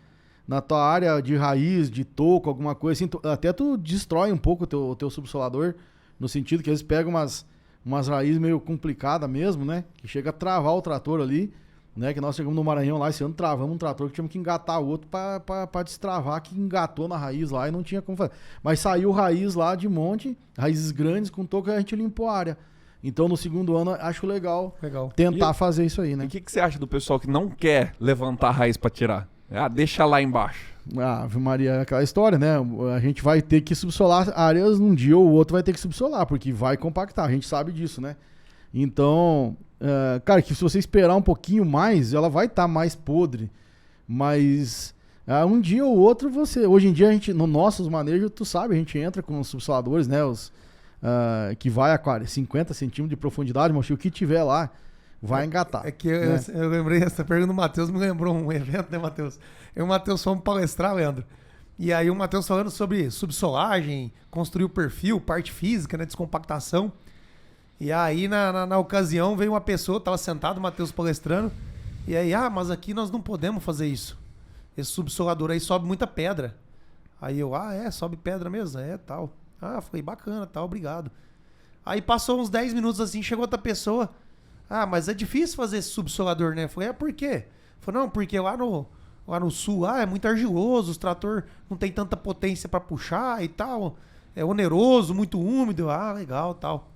na tua área de raiz, de toco, alguma coisa assim, até tu destrói um pouco o teu subsolador, no sentido que eles pegam umas raízes meio complicadas mesmo, né? Que chega a travar o trator ali, né? Que nós chegamos no Maranhão lá, esse ano travamos um trator que tínhamos que engatar o outro pra destravar, que engatou na raiz lá e não tinha como fazer. Mas saiu raiz lá de monte, raízes grandes com toco, e a gente limpou a área. Então no segundo ano acho legal. Tentar fazer isso aí, né? E o que você acha do pessoal que não quer levantar a raiz pra tirar? Deixa lá embaixo. Ave Maria, é aquela história, né? A gente vai ter que subsolar áreas um dia ou outro vai ter que subsolar, porque vai compactar, a gente sabe disso, né? Então, cara, que se você esperar um pouquinho mais, ela vai estar mais podre, mas um dia ou outro hoje em dia a gente, no nossos manejos, tu sabe, a gente entra com os subsoladores, né? Que vai a 50 centímetros de profundidade, mas o que tiver lá, vai engatar. É que eu lembrei, essa pergunta do Matheus me lembrou um evento, né, Matheus? Eu e o Matheus fomos palestrar, Leandro. E aí o Matheus falando sobre subsolagem, construir o perfil, parte física, né, descompactação. E aí na ocasião veio uma pessoa, tava sentado, o Matheus palestrando. E aí, mas aqui nós não podemos fazer isso. Esse subsolador aí sobe muita pedra. Aí eu, sobe pedra mesmo? Tal. Falei, bacana, tal, obrigado. Aí passou uns 10 minutos assim, chegou outra pessoa. Mas é difícil fazer esse subsolador, né? Eu falei, por quê? Falei, não, porque lá no sul, é muito argiloso, os trator não tem tanta potência pra puxar e tal. É oneroso, muito úmido. Legal, tal.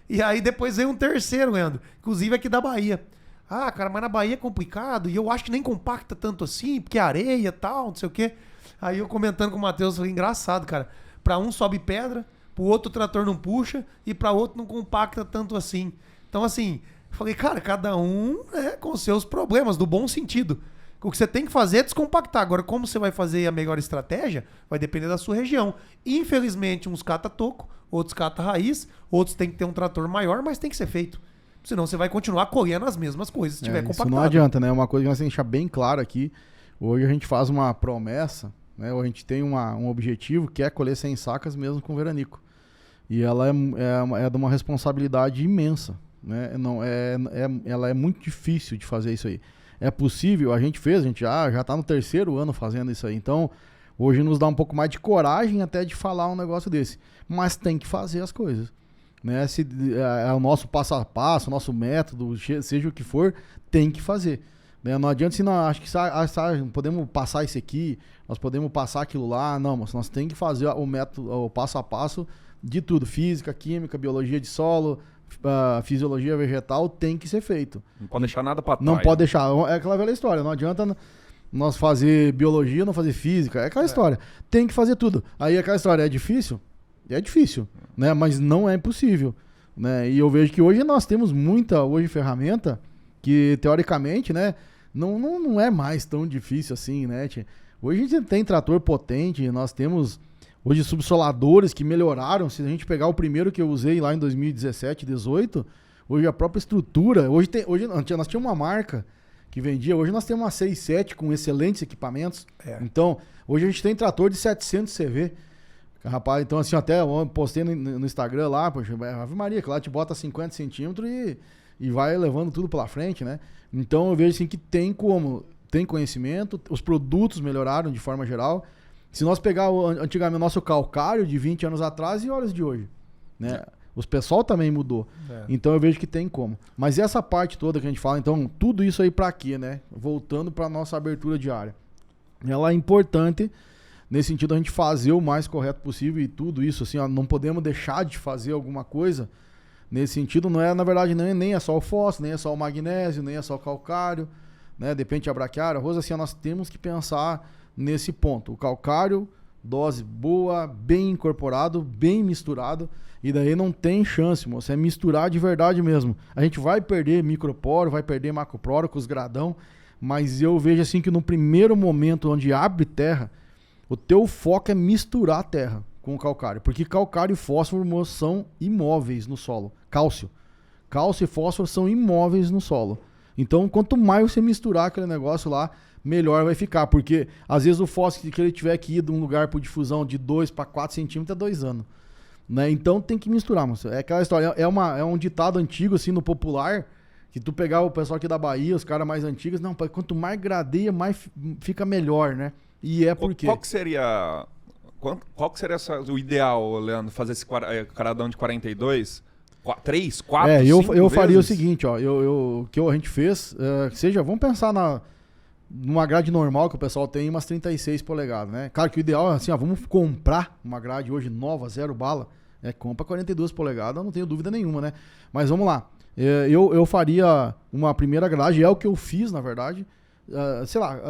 E aí depois veio um terceiro, Leandro, inclusive aqui da Bahia. Cara, mas na Bahia é complicado e eu acho que nem compacta tanto assim, porque é areia e tal, não sei o quê. Aí eu comentando com o Matheus, falei, engraçado, cara. Pra um sobe pedra, pro outro o trator não puxa e pra outro não compacta tanto assim. Então, assim, falei, cara, cada um com seus problemas, do bom sentido. O que você tem que fazer é descompactar. Agora, como você vai fazer a melhor estratégia, vai depender da sua região. Infelizmente, uns cata toco, outros cata raiz, outros tem que ter um trator maior, mas tem que ser feito. Senão você vai continuar colhendo as mesmas coisas se tiver compactado. Isso não adianta, né? Uma coisa que nós temos que deixar bem claro aqui. Hoje a gente faz uma promessa, né? Ou a gente tem um objetivo que é colher 100 sacas mesmo com veranico. E ela é de uma responsabilidade imensa. Né? Ela é muito difícil de fazer isso aí. É possível, a gente já está no 3º ano fazendo isso aí. Então, hoje nos dá um pouco mais de coragem até de falar um negócio desse. Mas tem que fazer as coisas. Né? Se é o nosso passo a passo, o nosso método, seja o que for, tem que fazer. Né? Não adianta se acho que podemos passar isso aqui, nós podemos passar aquilo lá. Não, mas nós temos que fazer o método, o passo a passo de tudo. Física, química, biologia de solo, fisiologia vegetal, tem que ser feito. Não pode deixar nada para trás. Não pode deixar. É aquela velha história. Não adianta nós fazer biologia, não fazer física. É aquela história. Tem que fazer tudo. Aí aquela história é difícil? É difícil, né? Mas não é impossível. Né? E eu vejo que hoje nós temos muita ferramenta que, teoricamente, né, não é mais tão difícil assim, né? Hoje a gente tem trator potente, nós temos hoje subsoladores que melhoraram. Se a gente pegar o primeiro que eu usei lá em 2017, 2018, hoje a própria estrutura, hoje nós tínhamos uma marca que vendia, hoje nós temos uma 6.7 com excelentes equipamentos. Então, hoje a gente tem trator de 700 CV. Rapaz, então assim, até eu postei no Instagram lá, poxa, Ave Maria, que lá te bota 50 centímetros e vai levando tudo pela frente, né? Então eu vejo assim que tem conhecimento, os produtos melhoraram de forma geral. Se nós pegar antigamente o nosso calcário de 20 anos atrás e olhos de hoje, né? O pessoal também mudou. Então eu vejo que tem como. Mas essa parte toda que a gente fala, então, tudo isso aí pra quê, né? Voltando pra nossa abertura diária. Ela é importante nesse sentido a gente fazer o mais correto possível e tudo isso, assim, não podemos deixar de fazer alguma coisa nesse sentido. Não é, na verdade, nem é só o fósforo, nem é só o magnésio, nem é só o calcário, né? De repente a braquiária, arroz, assim, nós temos que pensar nesse ponto. O calcário, dose boa, bem incorporado, bem misturado, e daí não tem chance, moço, é misturar de verdade mesmo. A gente vai perder microporo, vai perder macroporo com os gradão, mas eu vejo assim que no primeiro momento onde abre terra, o teu foco é misturar a terra com o calcário, porque calcário e fósforo são imóveis no solo. Cálcio e fósforo são imóveis no solo. Então, quanto mais você misturar aquele negócio lá, melhor vai ficar, porque às vezes o fósforo que ele tiver que ir de um lugar por difusão de 2 para 4 centímetros é 2 anos. né? Então tem que misturar, moço. É aquela história, é um ditado antigo, assim, no popular, que tu pegar o pessoal aqui da Bahia, os caras mais antigos, não, quanto mais gradeia, mais fica melhor, né? E é porque... Qual que seria o ideal, Leandro, fazer esse caradão de 42? 3, 4, 5 eu faria o vezes? seguinte, ó, o que a gente fez, vamos pensar numa grade normal que o pessoal tem, umas 36 polegadas, né? Claro que o ideal é assim, ó, vamos comprar uma grade hoje nova, 0 bala, compra 42 polegadas, não tenho dúvida nenhuma, né? Mas vamos lá, eu faria uma primeira grade, é o que eu fiz, na verdade,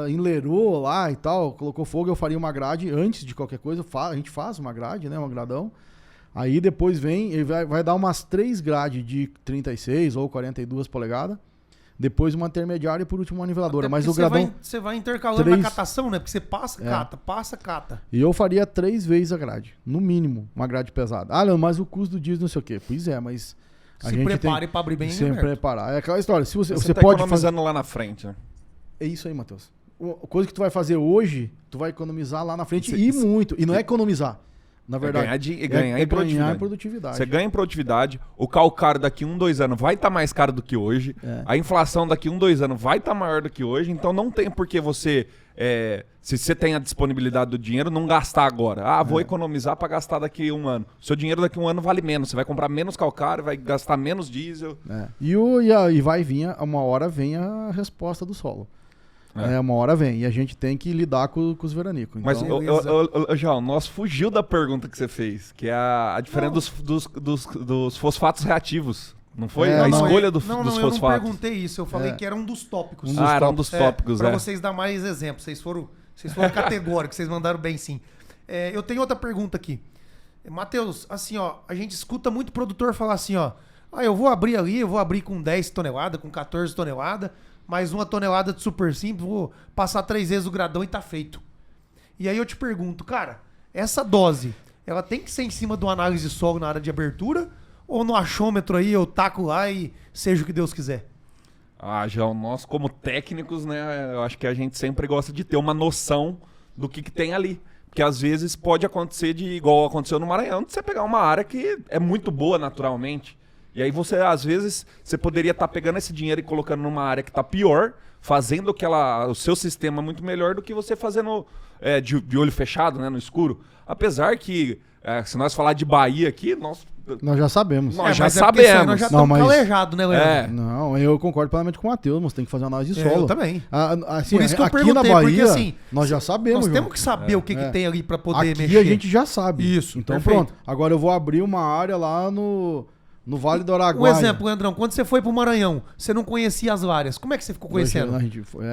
enlerou lá e tal, colocou fogo, eu faria uma grade antes de qualquer coisa, a gente faz uma grade, né, um gradão. Aí depois vem, ele vai dar umas 3 grades de 36 ou 42 polegadas. Depois uma intermediária e por último uma niveladora. Mas o gradão... Você vai intercalando na catação, né? Porque você passa, cata. E eu faria 3 vezes a grade. No mínimo, uma grade pesada. Ah, não, mas o custo do diesel não sei o quê. Pois é, mas... Se prepare para abrir bem, se preparar. É aquela história. Se você tá pode economizando lá na frente, né? É isso aí, Matheus. A coisa que tu vai fazer hoje, tu vai economizar lá na frente muito. E não é economizar. Na verdade, ganhar em produtividade. Você ganha em produtividade, o calcário daqui 1, 2 anos vai estar mais caro do que hoje, a inflação daqui 1, 2 anos vai estar maior do que hoje, então não tem por que você, se você tem a disponibilidade do dinheiro, não gastar agora. Vou economizar para gastar daqui 1 ano. O seu dinheiro daqui 1 ano vale menos, você vai comprar menos calcário, vai gastar menos diesel. E vai vir, uma hora vem a resposta do solo. Uma hora vem. E a gente tem que lidar com os veranicos. Então... Mas, João, nós fugiu da pergunta que você fez, que é a diferença dos fosfatos reativos. Não foi? Escolha dos fosfatos. Eu não perguntei isso. Eu falei que era um dos tópicos. Era um dos tópicos, Pra vocês dar mais exemplos. Vocês foram categóricos, vocês mandaram bem sim. Eu tenho outra pergunta aqui. Matheus, assim, ó, a gente escuta muito produtor falar assim, ó, eu vou abrir com 10 toneladas, com 14 toneladas, mais 1 tonelada de super simples, vou passar 3 vezes o gradão e tá feito. E aí eu te pergunto, cara, essa dose, ela tem que ser em cima de uma análise de solo na área de abertura? Ou no achômetro aí eu taco lá e seja o que Deus quiser? João, nós como técnicos, né, eu acho que a gente sempre gosta de ter uma noção do que tem ali. Porque às vezes pode acontecer igual aconteceu no Maranhão, de você pegar uma área que é muito boa naturalmente. E aí você, às vezes, você poderia estar pegando esse dinheiro e colocando numa área que está pior, fazendo o seu sistema muito melhor do que você fazendo de olho fechado, né, no escuro. Apesar que, se nós falar de Bahia aqui, nós já sabemos. Nós já sabemos. Nós já estamos calejados, né, Leandro? Não, eu concordo plenamente com o Matheus, mas tem que fazer análise de solo. Eu também. Assim, por isso que eu aqui perguntei, na Bahia, porque assim, nós já sabemos. Nós temos que saber o que tem ali para poder aqui mexer. A gente já sabe. Isso, então perfeito. Pronto. Agora eu vou abrir uma área lá no Vale do Araguaia. Um exemplo, Leandrão, quando você foi pro Maranhão, você não conhecia as áreas. Como é que você ficou conhecendo?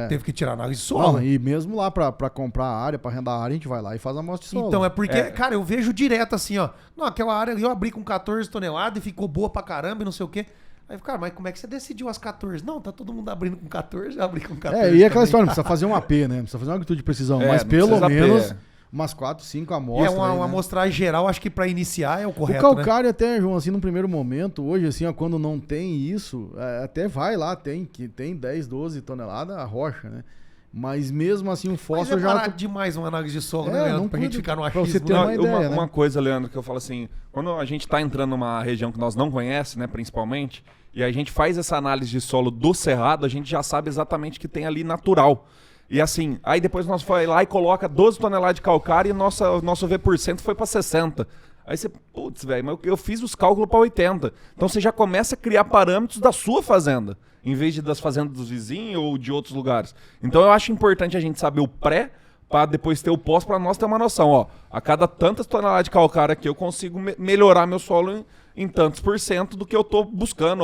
Teve que tirar análise de solo. E mesmo lá pra comprar a área, pra arrendar a área, a gente vai lá e faz a amostra de solo. Então, é porque, cara, eu vejo direto assim, ó. Não, aquela área ali eu abri com 14 toneladas e ficou boa pra caramba e não sei o quê. Aí, cara, mas como é que você decidiu as 14? Não, tá todo mundo abrindo com 14, eu abri com 14. E aquela história, não precisa fazer um AP, né? Não precisa fazer uma atitude de precisão, mas pelo menos... Umas 4, 5 amostras. Uma amostragem geral, acho que pra iniciar é o correto, o calcário até, João, assim, num primeiro momento, hoje, assim, quando não tem isso, até vai lá, tem 10, 12 toneladas a rocha, né? Mas mesmo assim o fósforo já... Mas demais uma análise de solo, né, Leandro? Pra gente ficar no achismo. Pra você ter uma ideia, uma coisa, Leandro, que eu falo assim, quando a gente tá entrando numa região que nós não conhecemos, né, principalmente, e a gente faz essa análise de solo do cerrado, a gente já sabe exatamente o que tem ali natural. E assim, aí depois nós vai lá e coloca 12 toneladas de calcário e nosso V% foi para 60. Aí você, putz, velho, mas eu fiz os cálculos para 80. Então você já começa a criar parâmetros da sua fazenda, em vez das fazendas dos vizinhos ou de outros lugares. Então eu acho importante a gente saber o pré, para depois ter o pós, para nós ter uma noção. Ó, a cada tantas toneladas de calcário aqui eu consigo melhorar meu solo em tantos % do que eu estou buscando,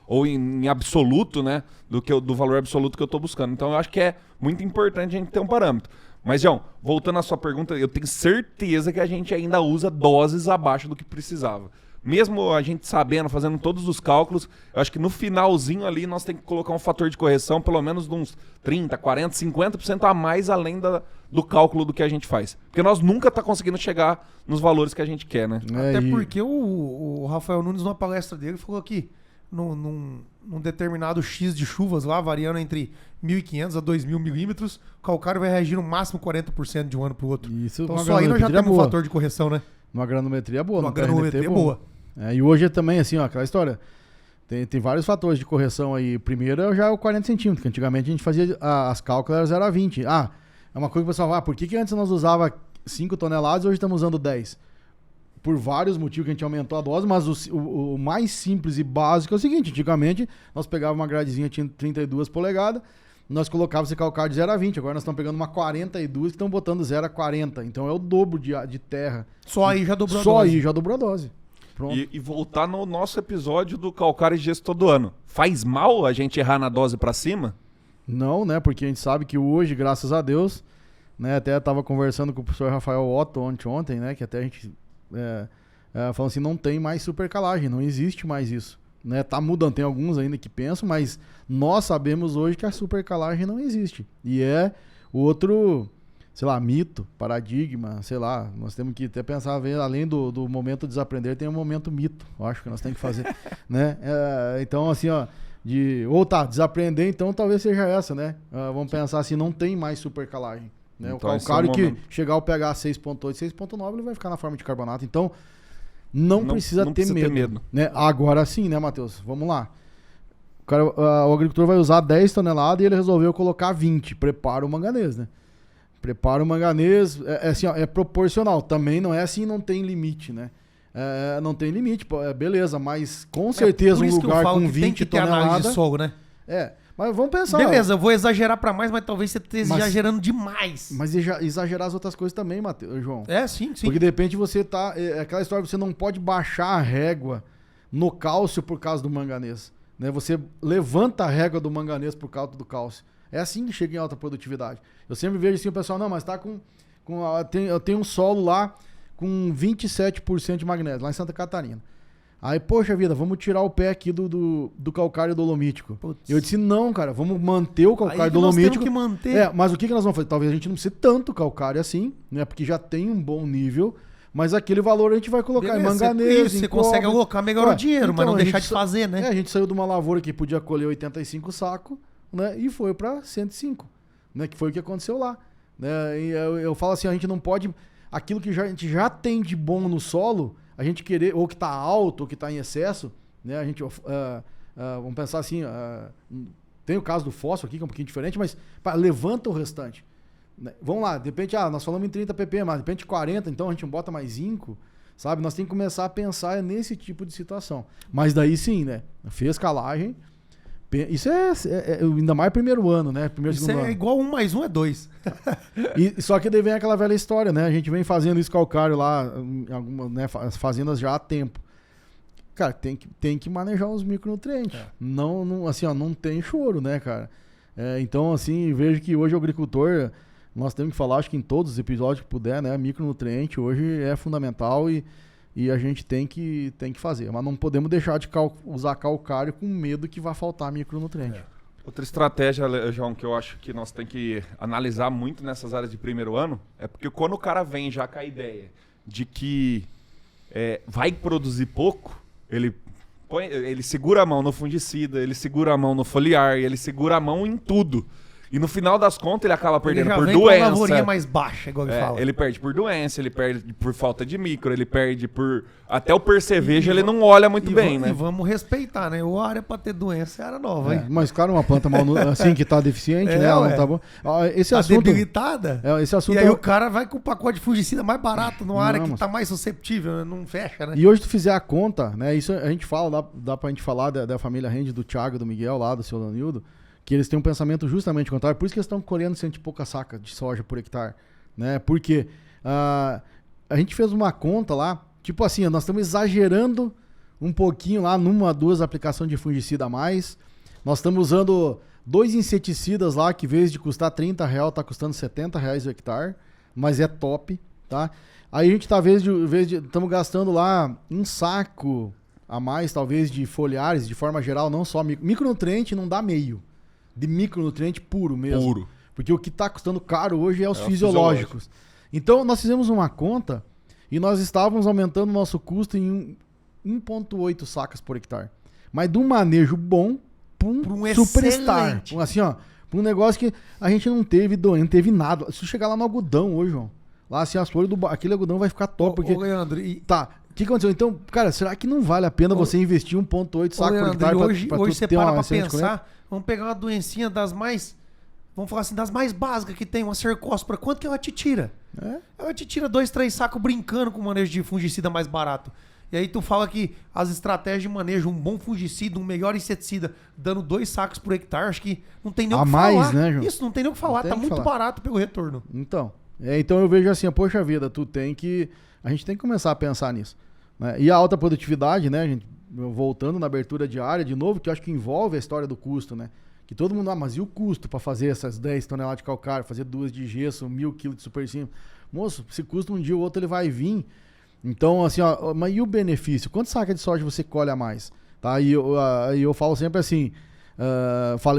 ou em absoluto, né, do valor absoluto que eu estou buscando. Então eu acho que é muito importante a gente ter um parâmetro. Mas, João, voltando à sua pergunta, eu tenho certeza que a gente ainda usa doses abaixo do que precisava. Mesmo a gente sabendo, fazendo todos os cálculos, eu acho que no finalzinho ali nós temos que colocar um fator de correção pelo menos de uns 30, 40, 50% a mais além do cálculo do que a gente faz. Porque nós nunca tá conseguindo chegar nos valores que a gente quer, né? Até porque o Rafael Nunes, numa palestra dele, falou que num determinado X de chuvas lá, variando entre 1.500 a 2.000 milímetros, o calcário vai reagir no máximo 40% de um ano pro outro. Isso, então só aí nós já temos um fator de correção, né? numa granometria boa. Uma num TRNT granometria bom. boa. E hoje também, assim, ó, aquela história. Tem vários fatores de correção aí. Primeiro já é o 40 centímetros, que antigamente a gente fazia as cálculas 0 a 20. É uma coisa que o pessoal por que antes nós usava 5 toneladas e hoje estamos usando 10? Por vários motivos que a gente aumentou a dose, mas o mais simples e básico é o seguinte: antigamente nós pegávamos uma gradezinha, tinha 32 polegadas, nós colocávamos esse calcário de 0 a 20, agora nós estamos pegando uma 42 que estão botando 0 a 40, então é o dobro de terra. Só aí já dobrou a Só dose. aí já dobrou a dose. Pronto. E voltar no nosso episódio do calcário e gesso todo ano. Faz mal a gente errar na dose pra cima? Não, né? Porque a gente sabe que hoje, graças a Deus, né? Até estava conversando com o professor Rafael Otto ontem, né? Que até a gente falando assim, não tem mais supercalagem, não existe mais isso. Né? Tá mudando, tem alguns ainda que pensam, mas nós sabemos hoje que a supercalagem não existe. E é outro, sei lá, mito, paradigma, sei lá, nós temos que até pensar, além do momento desaprender, tem um momento mito, eu acho que nós temos que fazer, né? Então, assim, ó, desaprender, então talvez seja essa, né? Vamos pensar assim, não tem mais supercalagem. Né? Então, o calcário que chegar ao pH 6.8, 6.9, ele vai ficar na forma de carbonato. Então, não precisa ter medo. Né? Agora sim, né, Matheus? Vamos lá. O agricultor vai usar 10 toneladas e ele resolveu colocar 20. Prepara o manganês, né? Prepara o manganês, assim, ó, é proporcional. Também não é assim, não tem limite, né? Não tem limite, beleza, mas com certeza um lugar com 20 tem que ter toneladas... análise de solo, né? Mas vamos pensar... Beleza, eu vou exagerar pra mais, mas talvez você esteja exagerando demais. Mas exagerar as outras coisas também, João. Sim. Porque de repente você tá... aquela história, você não pode baixar a régua no cálcio por causa do manganês. Né? Você levanta a régua do manganês por causa do cálcio. É assim que chega em alta produtividade. Eu sempre vejo assim o pessoal, não, mas tá eu tenho um solo lá com 27% de magnésio, lá em Santa Catarina. Aí, poxa vida, vamos tirar o pé aqui do calcário dolomítico. Putz. Eu disse, não, cara, vamos manter o calcário dolomítico. Nós temos que manter. Mas o que nós vamos fazer? Talvez a gente não precise tanto calcário assim, né? Porque já tem um bom nível, mas aquele valor a gente vai colocar em manganês, você consegue alocar melhor o dinheiro, mas não deixar de fazer, né? A gente saiu de uma lavoura que podia colher 85 sacos, né? E foi para 105, né? Que foi o que aconteceu lá. Né? E eu falo assim, a gente não pode... Aquilo que a gente já tem de bom no solo... A gente querer, ou que está alto, ou que está em excesso, né? A gente, vamos pensar assim, tem o caso do fósforo aqui, que é um pouquinho diferente, mas levanta o restante. Né? Vamos lá, de repente, nós falamos em 30 ppm, mas de repente 40, então a gente bota mais zinco, sabe? Nós temos que começar a pensar nesse tipo de situação. Mas daí sim, né? Fez calagem, isso é ainda mais primeiro ano, né? Isso é igual 1 mais 1 é 2. Só que daí vem aquela velha história, né? A gente vem fazendo isso calcário lá, em algumas, né, fazendas já há tempo. Cara, tem que manejar os micronutrientes. Não, assim, ó, não tem choro, né, cara? Então, assim, vejo que hoje o agricultor, nós temos que falar, acho que em todos os episódios que puder, né? Micronutriente hoje é fundamental e a gente tem que fazer. Mas não podemos deixar de usar calcário com medo que vai faltar micronutriente. Outra estratégia, João, que eu acho que nós temos que analisar muito nessas áreas de primeiro ano, é porque quando o cara vem já com a ideia de que vai produzir pouco, ele segura a mão no fungicida, ele segura a mão no foliar, ele segura a mão em tudo. E no final das contas ele acaba perdendo por doença. Ele já lavourinha mais baixa, igual ele fala. Ele perde por doença, ele perde por falta de micro, ele perde por... Até o percevejo ele não olha muito bem, né? E vamos respeitar, né? O área pra ter doença é área nova, hein? Mas claro, uma planta assim que tá deficiente, né? Ela não tá bom. Esse assunto... debilitada. Esse assunto e aí o cara vai com o pacote de fungicida mais barato numa área que tá mais susceptível, né? Não fecha, né? E hoje tu fizer a conta, né? Isso a gente fala, dá pra gente falar da família Rende, do Thiago, do Miguel lá, do seu Danildo, que eles têm um pensamento justamente contrário, por isso que eles estão colhendo 100 e pouca saca de soja por hectare, né? Porque a gente fez uma conta lá, tipo assim, nós estamos exagerando um pouquinho lá numa, 2 aplicações de fungicida a mais, nós estamos usando 2 inseticidas lá, que em vez de custar R$30, tá custando R$70 o hectare, mas é top, tá? Aí a gente tá, estamos gastando lá um saco a mais, talvez, de foliares, de forma geral, não só micronutriente, não dá meio. De micronutriente puro mesmo. Puro. Porque o que está custando caro hoje é os fisiológicos. Então, nós fizemos uma conta e nós estávamos aumentando o nosso custo em 1,8 sacas por hectare. Mas de um manejo bom para um superstar. Assim, ó, para um negócio que a gente não teve doença, não teve nada. Se chegar lá no algodão hoje, João, Lá, assim, as folhas aquele algodão vai ficar top. Porque... Ô, Leandro, Tá, o que aconteceu? Então, cara, será que não vale a pena você investir 1,8 saco por hectare hoje você para pra excelente colheita? pensar, vamos pegar uma doencinha das mais, vamos falar assim, das mais básicas que tem, uma cercóspora, quanto que ela te tira? Ela te tira 2, 3 sacos brincando com o manejo de fungicida mais barato. E aí tu fala que as estratégias de manejo, um bom fungicida, um melhor inseticida, dando 2 sacos por hectare, acho que não tem nem o que mais, falar. né, João? Isso, não tem nem o que falar, tá muito barato pelo retorno. Então, então eu vejo assim, poxa vida, a gente tem que começar a pensar nisso. Né? E a alta produtividade, né, gente, voltando na abertura de área de novo, que eu acho que envolve a história do custo, né? Que todo mundo, mas e o custo para fazer essas 10 toneladas de calcário, fazer 2 de gesso, 1.000 kg de super cima? Moço, se custa um dia ou outro ele vai vir. Então, assim, ó, mas e o benefício? Quanto saca de soja você colhe a mais? Tá? E eu falo sempre assim,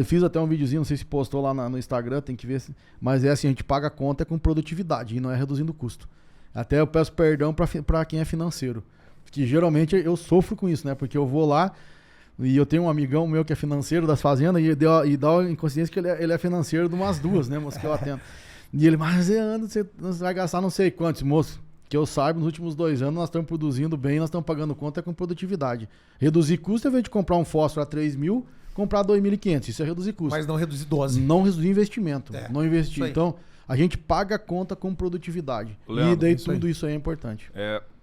fiz até um videozinho, não sei se postou lá no Instagram, tem que ver, mas é assim, a gente paga a conta com produtividade e não é reduzindo o custo. Até eu peço perdão para quem é financeiro, que geralmente eu sofro com isso, né? Porque eu vou lá e eu tenho um amigão meu que é financeiro das fazendas e dá a inconsciência que ele é financeiro de umas duas, né, moço, que eu atendo. E ele, mas você vai gastar não sei quantos, moço. Que eu saiba, nos últimos 2 anos nós estamos produzindo bem, nós estamos pagando conta com produtividade. Reduzir custo, ao invés de comprar um fósforo a 3.000, comprar 2.500. Isso é reduzir custo. Mas não reduzir dose. Não reduzir investimento. Não investir. Então, a gente paga a conta com produtividade. Leandro, e daí tudo isso aí é importante.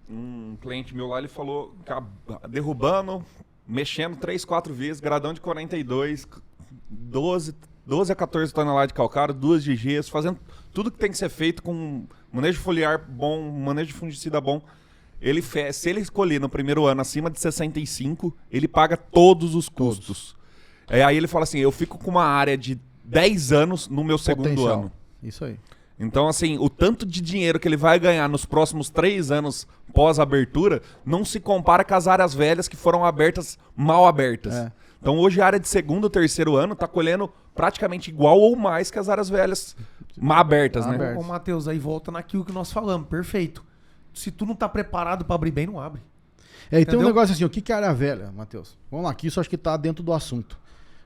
Um cliente meu lá, ele falou que derrubando, mexendo 3, 4 vezes, gradão de 42, 12 a 14 toneladas de calcário, 2 de gesso, fazendo tudo que tem que ser feito com manejo foliar bom, manejo de fungicida bom. Se ele escolher no primeiro ano acima de 65, ele paga todos os custos. Aí ele fala assim, eu fico com uma área de 10 anos no meu segundo ano. Isso aí. Então, assim, o tanto de dinheiro que ele vai ganhar nos próximos 3 anos pós-abertura não se compara com as áreas velhas que foram abertas, mal abertas. Então, hoje a área de segundo ou terceiro ano está colhendo praticamente igual ou mais que as áreas velhas mal abertas, né? Ô, Matheus, aí volta naquilo que nós falamos, perfeito. Se tu não tá preparado para abrir bem, não abre. E tem um negócio assim, o que é área velha, Matheus? Vamos lá, que isso acho que tá dentro do assunto.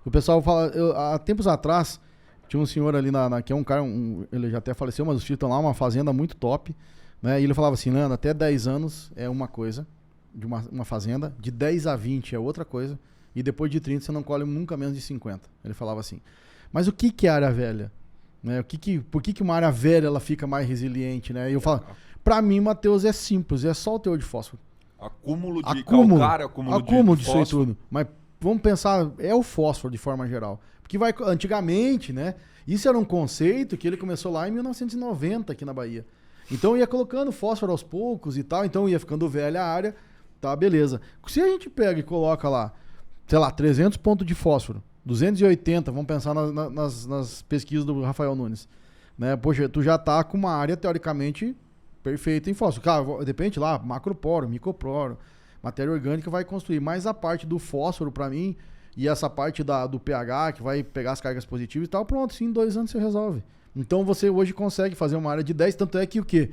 O pessoal fala, há tempos atrás, tinha um senhor ali, que é um cara, ele já até faleceu, mas os filhos estão lá, uma fazenda muito top, né? E ele falava assim, Leandro, até 10 anos é uma coisa, de uma fazenda, de 10 a 20 é outra coisa, e depois de 30 você não colhe nunca menos de 50. Ele falava assim. Mas o que é área velha? Né? Por que uma área velha ela fica mais resiliente? Né? E eu falo, pra mim, Matheus, é simples, é só o teor de fósforo. Acúmulo de calcário, acúmulo de disso aí tudo. Mas vamos pensar, é o fósforo de forma geral. Porque antigamente, né? Isso era um conceito que ele começou lá em 1990 aqui na Bahia. Então ia colocando fósforo aos poucos e tal, então ia ficando velha a área, tá, beleza. Se a gente pega e coloca lá, sei lá, 300 pontos de fósforo, 280, vamos pensar nas pesquisas do Rafael Nunes, né? Poxa, tu já tá com uma área teoricamente perfeita em fósforo. Claro, depende lá, macroporo, microporo, matéria orgânica vai construir, mas a parte do fósforo para mim e essa parte do pH que vai pegar as cargas positivas e tal, pronto, sim, em 2 anos você resolve. Então você hoje consegue fazer uma área de 10, tanto é que o quê?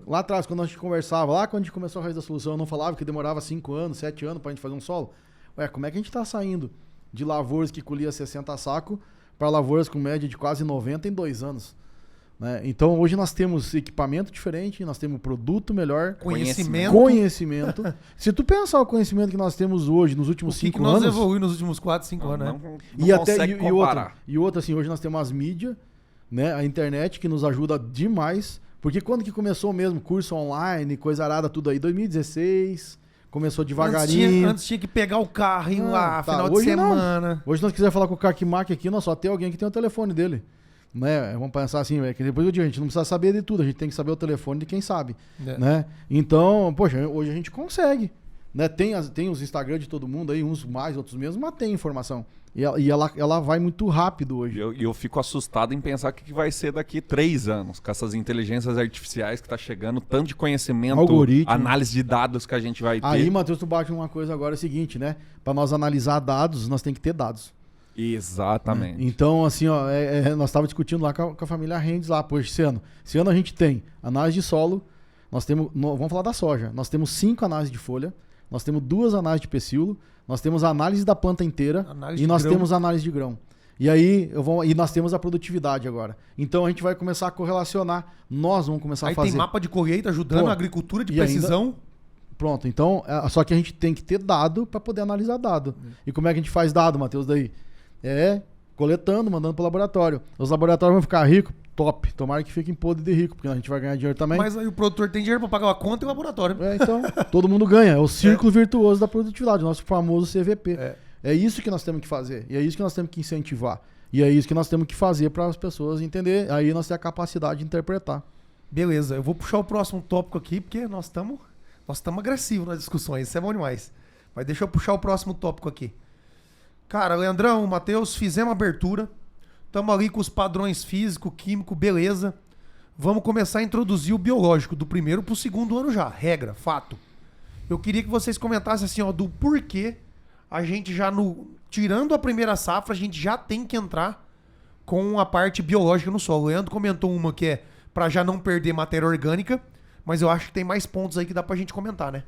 Lá atrás, quando a gente conversava, lá quando a gente começou a Raiz da Solução, eu não falava que demorava 5 anos, 7 anos pra gente fazer um solo. Ué, como é que a gente tá saindo de lavouras que colhia 60 sacos para lavouras com média de quase 90 em 2 anos? Né? Então hoje nós temos equipamento diferente, nós temos produto melhor, conhecimento. Se tu pensar o conhecimento que nós temos hoje nos últimos 5 anos, nós evoluímos nos últimos 4, 5 anos, né? E outra assim, hoje nós temos as mídias, né, a internet que nos ajuda demais, porque quando que começou mesmo curso online, coisa arada tudo aí, 2016, começou devagarinho. Antes tinha que pegar o carro e ir lá, final de semana. Não. Hoje nós quiser falar com o Carquimac aqui, nós só tem alguém que tem o telefone dele. Né? Vamos pensar assim, que depois eu digo, a gente não precisa saber de tudo, a gente tem que saber o telefone de quem sabe. Né? Então, poxa, hoje a gente consegue. Né? Tem os Instagram de todo mundo aí, uns mais, outros menos, mas tem informação. E ela vai muito rápido hoje. E eu fico assustado em pensar o que vai ser daqui 3 anos, com essas inteligências artificiais que tá chegando, tanto de conhecimento, algoritmo, análise de dados que a gente vai ter. Aí, Matheus, tu bate uma coisa agora, é o seguinte, né? Para nós analisar dados, nós tem que ter dados. Exatamente. Né? Então, assim, ó, nós estávamos discutindo lá com a família Rendes lá, poxa, esse ano a gente tem análise de solo, nós temos, vamos falar da soja, nós temos 5 análises de folha, nós temos 2 análises de pecíolo, nós temos análise da planta inteira e nós temos análise de grão. E aí e nós temos a produtividade agora. Então a gente vai começar a correlacionar. Nós vamos começar Aí a fazer. tem mapa de colheita ajudando a agricultura de precisão. Pronto, então, só que a gente tem que ter dado para poder analisar dado. E como é que a gente faz dado, Matheus, daí? Coletando, mandando pro laboratório. Os laboratórios vão ficar ricos? Top. Tomara que fiquem podre de rico, porque a gente vai ganhar dinheiro também. Mas aí o produtor tem dinheiro para pagar a conta e o laboratório. Então, todo mundo ganha. É o círculo virtuoso da produtividade, o nosso famoso CVP. É isso que nós temos que fazer. E é isso que nós temos que incentivar. E é isso que nós temos que fazer para as pessoas entenderem. Aí nós temos a capacidade de interpretar. Beleza, eu vou puxar o próximo tópico aqui, porque nós estamos agressivos nas discussões. Isso é bom demais. Mas deixa eu puxar o próximo tópico aqui. Cara, Leandrão, Matheus, fizemos a abertura. Estamos ali com os padrões físico, químico, beleza. Vamos começar a introduzir o biológico do primeiro para o segundo ano já. Regra, fato. Eu queria que vocês comentassem assim, ó, do porquê a gente já tirando a primeira safra, a gente já tem que entrar com a parte biológica no solo. O Leandro comentou uma que é para já não perder matéria orgânica, mas eu acho que tem mais pontos aí que dá pra gente comentar, né?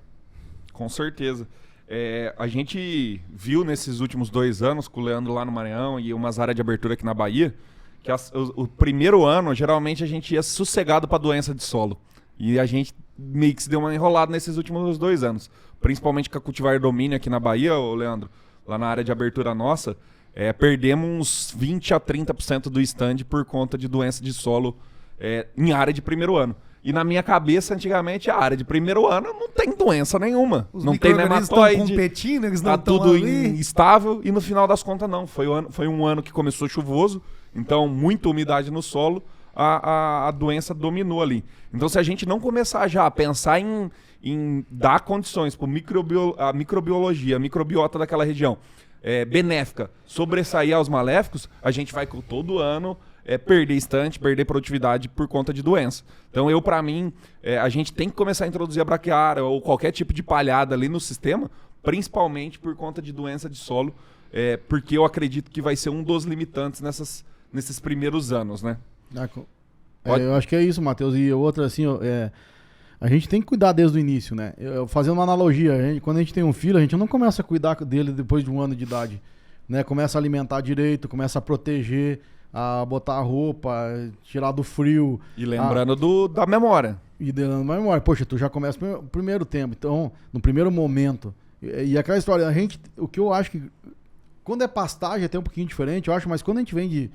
Com certeza. A gente viu nesses últimos 2 anos com o Leandro lá no Maranhão e umas áreas de abertura aqui na Bahia, que o primeiro ano, geralmente, a gente ia sossegado para doença de solo. E a gente meio que se deu uma enrolada nesses últimos 2 anos. Principalmente com a Cultivar Domínio aqui na Bahia, ô Leandro, lá na área de abertura nossa, perdemos uns 20 a 30% do stand por conta de doença de solo em área de primeiro ano. E na minha cabeça, antigamente, a área de primeiro ano não tem doença nenhuma. Os não tem nematóide, estão competindo, eles não tá estão tudo ali. instável e no final das contas não. Foi um ano que começou chuvoso, então muita umidade no solo, a doença dominou ali. Então se a gente não começar já a pensar em dar condições para a microbiologia, a microbiota daquela região benéfica, sobressair aos maléficos, a gente vai todo ano perder estante, perder produtividade por conta de doença. Então para mim, a gente tem que começar a introduzir a braquiária ou qualquer tipo de palhada ali no sistema, principalmente por conta de doença de solo, porque eu acredito que vai ser um dos limitantes nesses primeiros anos, né? Eu acho que é isso, Matheus. E outra, assim, a gente tem que cuidar desde o início, né? Fazendo uma analogia, quando a gente tem um filho, a gente não começa a cuidar dele depois de 1 ano de idade, né? Começa a alimentar direito, começa a proteger, a botar a roupa, tirar do frio. E lembrando da memória. E dando uma memória. Poxa, tu já começa no primeiro tempo, então, no primeiro momento. E aquela história, o que eu acho que, quando é pastagem é até um pouquinho diferente, eu acho, mas quando a gente vem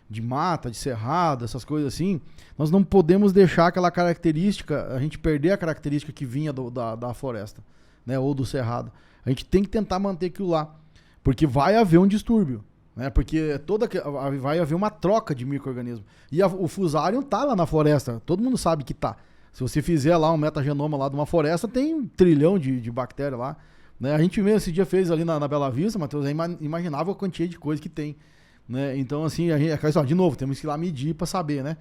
de mata, de cerrado, essas coisas assim, nós não podemos deixar aquela característica, a gente perder a característica que vinha da floresta, né, ou do cerrado. A gente tem que tentar manter aquilo lá, porque vai haver um distúrbio, né, porque vai haver uma troca de micro-organismos. E o Fusarium tá lá na floresta, todo mundo sabe que tá. Se você fizer lá um metagenoma lá de uma floresta, tem 1 trilhão de bactérias lá, né? A gente mesmo esse dia fez ali na Bela Vista, Matheus, imaginava a quantia de coisa que tem. Né? Então, assim, de novo, temos que ir lá medir para saber, né?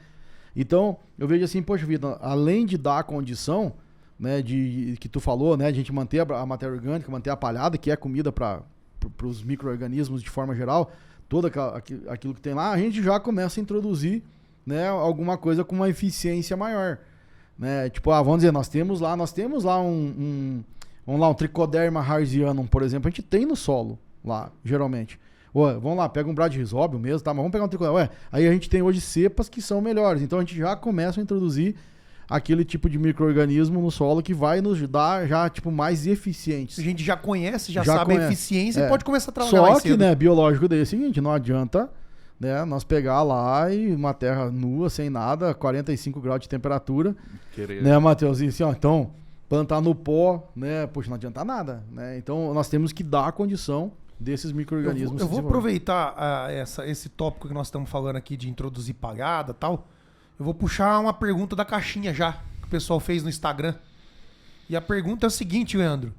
Então, eu vejo assim, poxa vida, além de dar a condição, né, que tu falou, né, de a gente manter a matéria orgânica, manter a palhada, que é comida para os micro-organismos de forma geral, todo aquilo que tem lá, a gente já começa a introduzir, né, alguma coisa com uma eficiência maior, né? Tipo, vamos dizer, nós temos lá um Trichoderma harzianum, por exemplo, a gente tem no solo lá, geralmente. Vamos lá, pega um Bradyrhizobio mesmo, tá? Mas vamos pegar um tricoderma. Aí a gente tem hoje cepas que são melhores. Então a gente já começa a introduzir aquele tipo de micro-organismo no solo que vai nos dar já, tipo, mais eficientes. A gente já conhece, já sabe a eficiência e pode começar a trabalhar mais cedo. Só que, né, biológico daí é o seguinte, não adianta, né, nós pegar lá e uma terra nua, sem nada, 45 graus de temperatura, né, Matheus? E assim, então, plantar no pó, né, poxa, não adianta nada, né? Então nós temos que dar a condição desses micro-organismos. Eu vou aproveitar esse tópico que nós estamos falando aqui de introduzir palhada e tal. Eu vou puxar uma pergunta da caixinha já, que o pessoal fez no Instagram. E a pergunta é a seguinte, Leandro.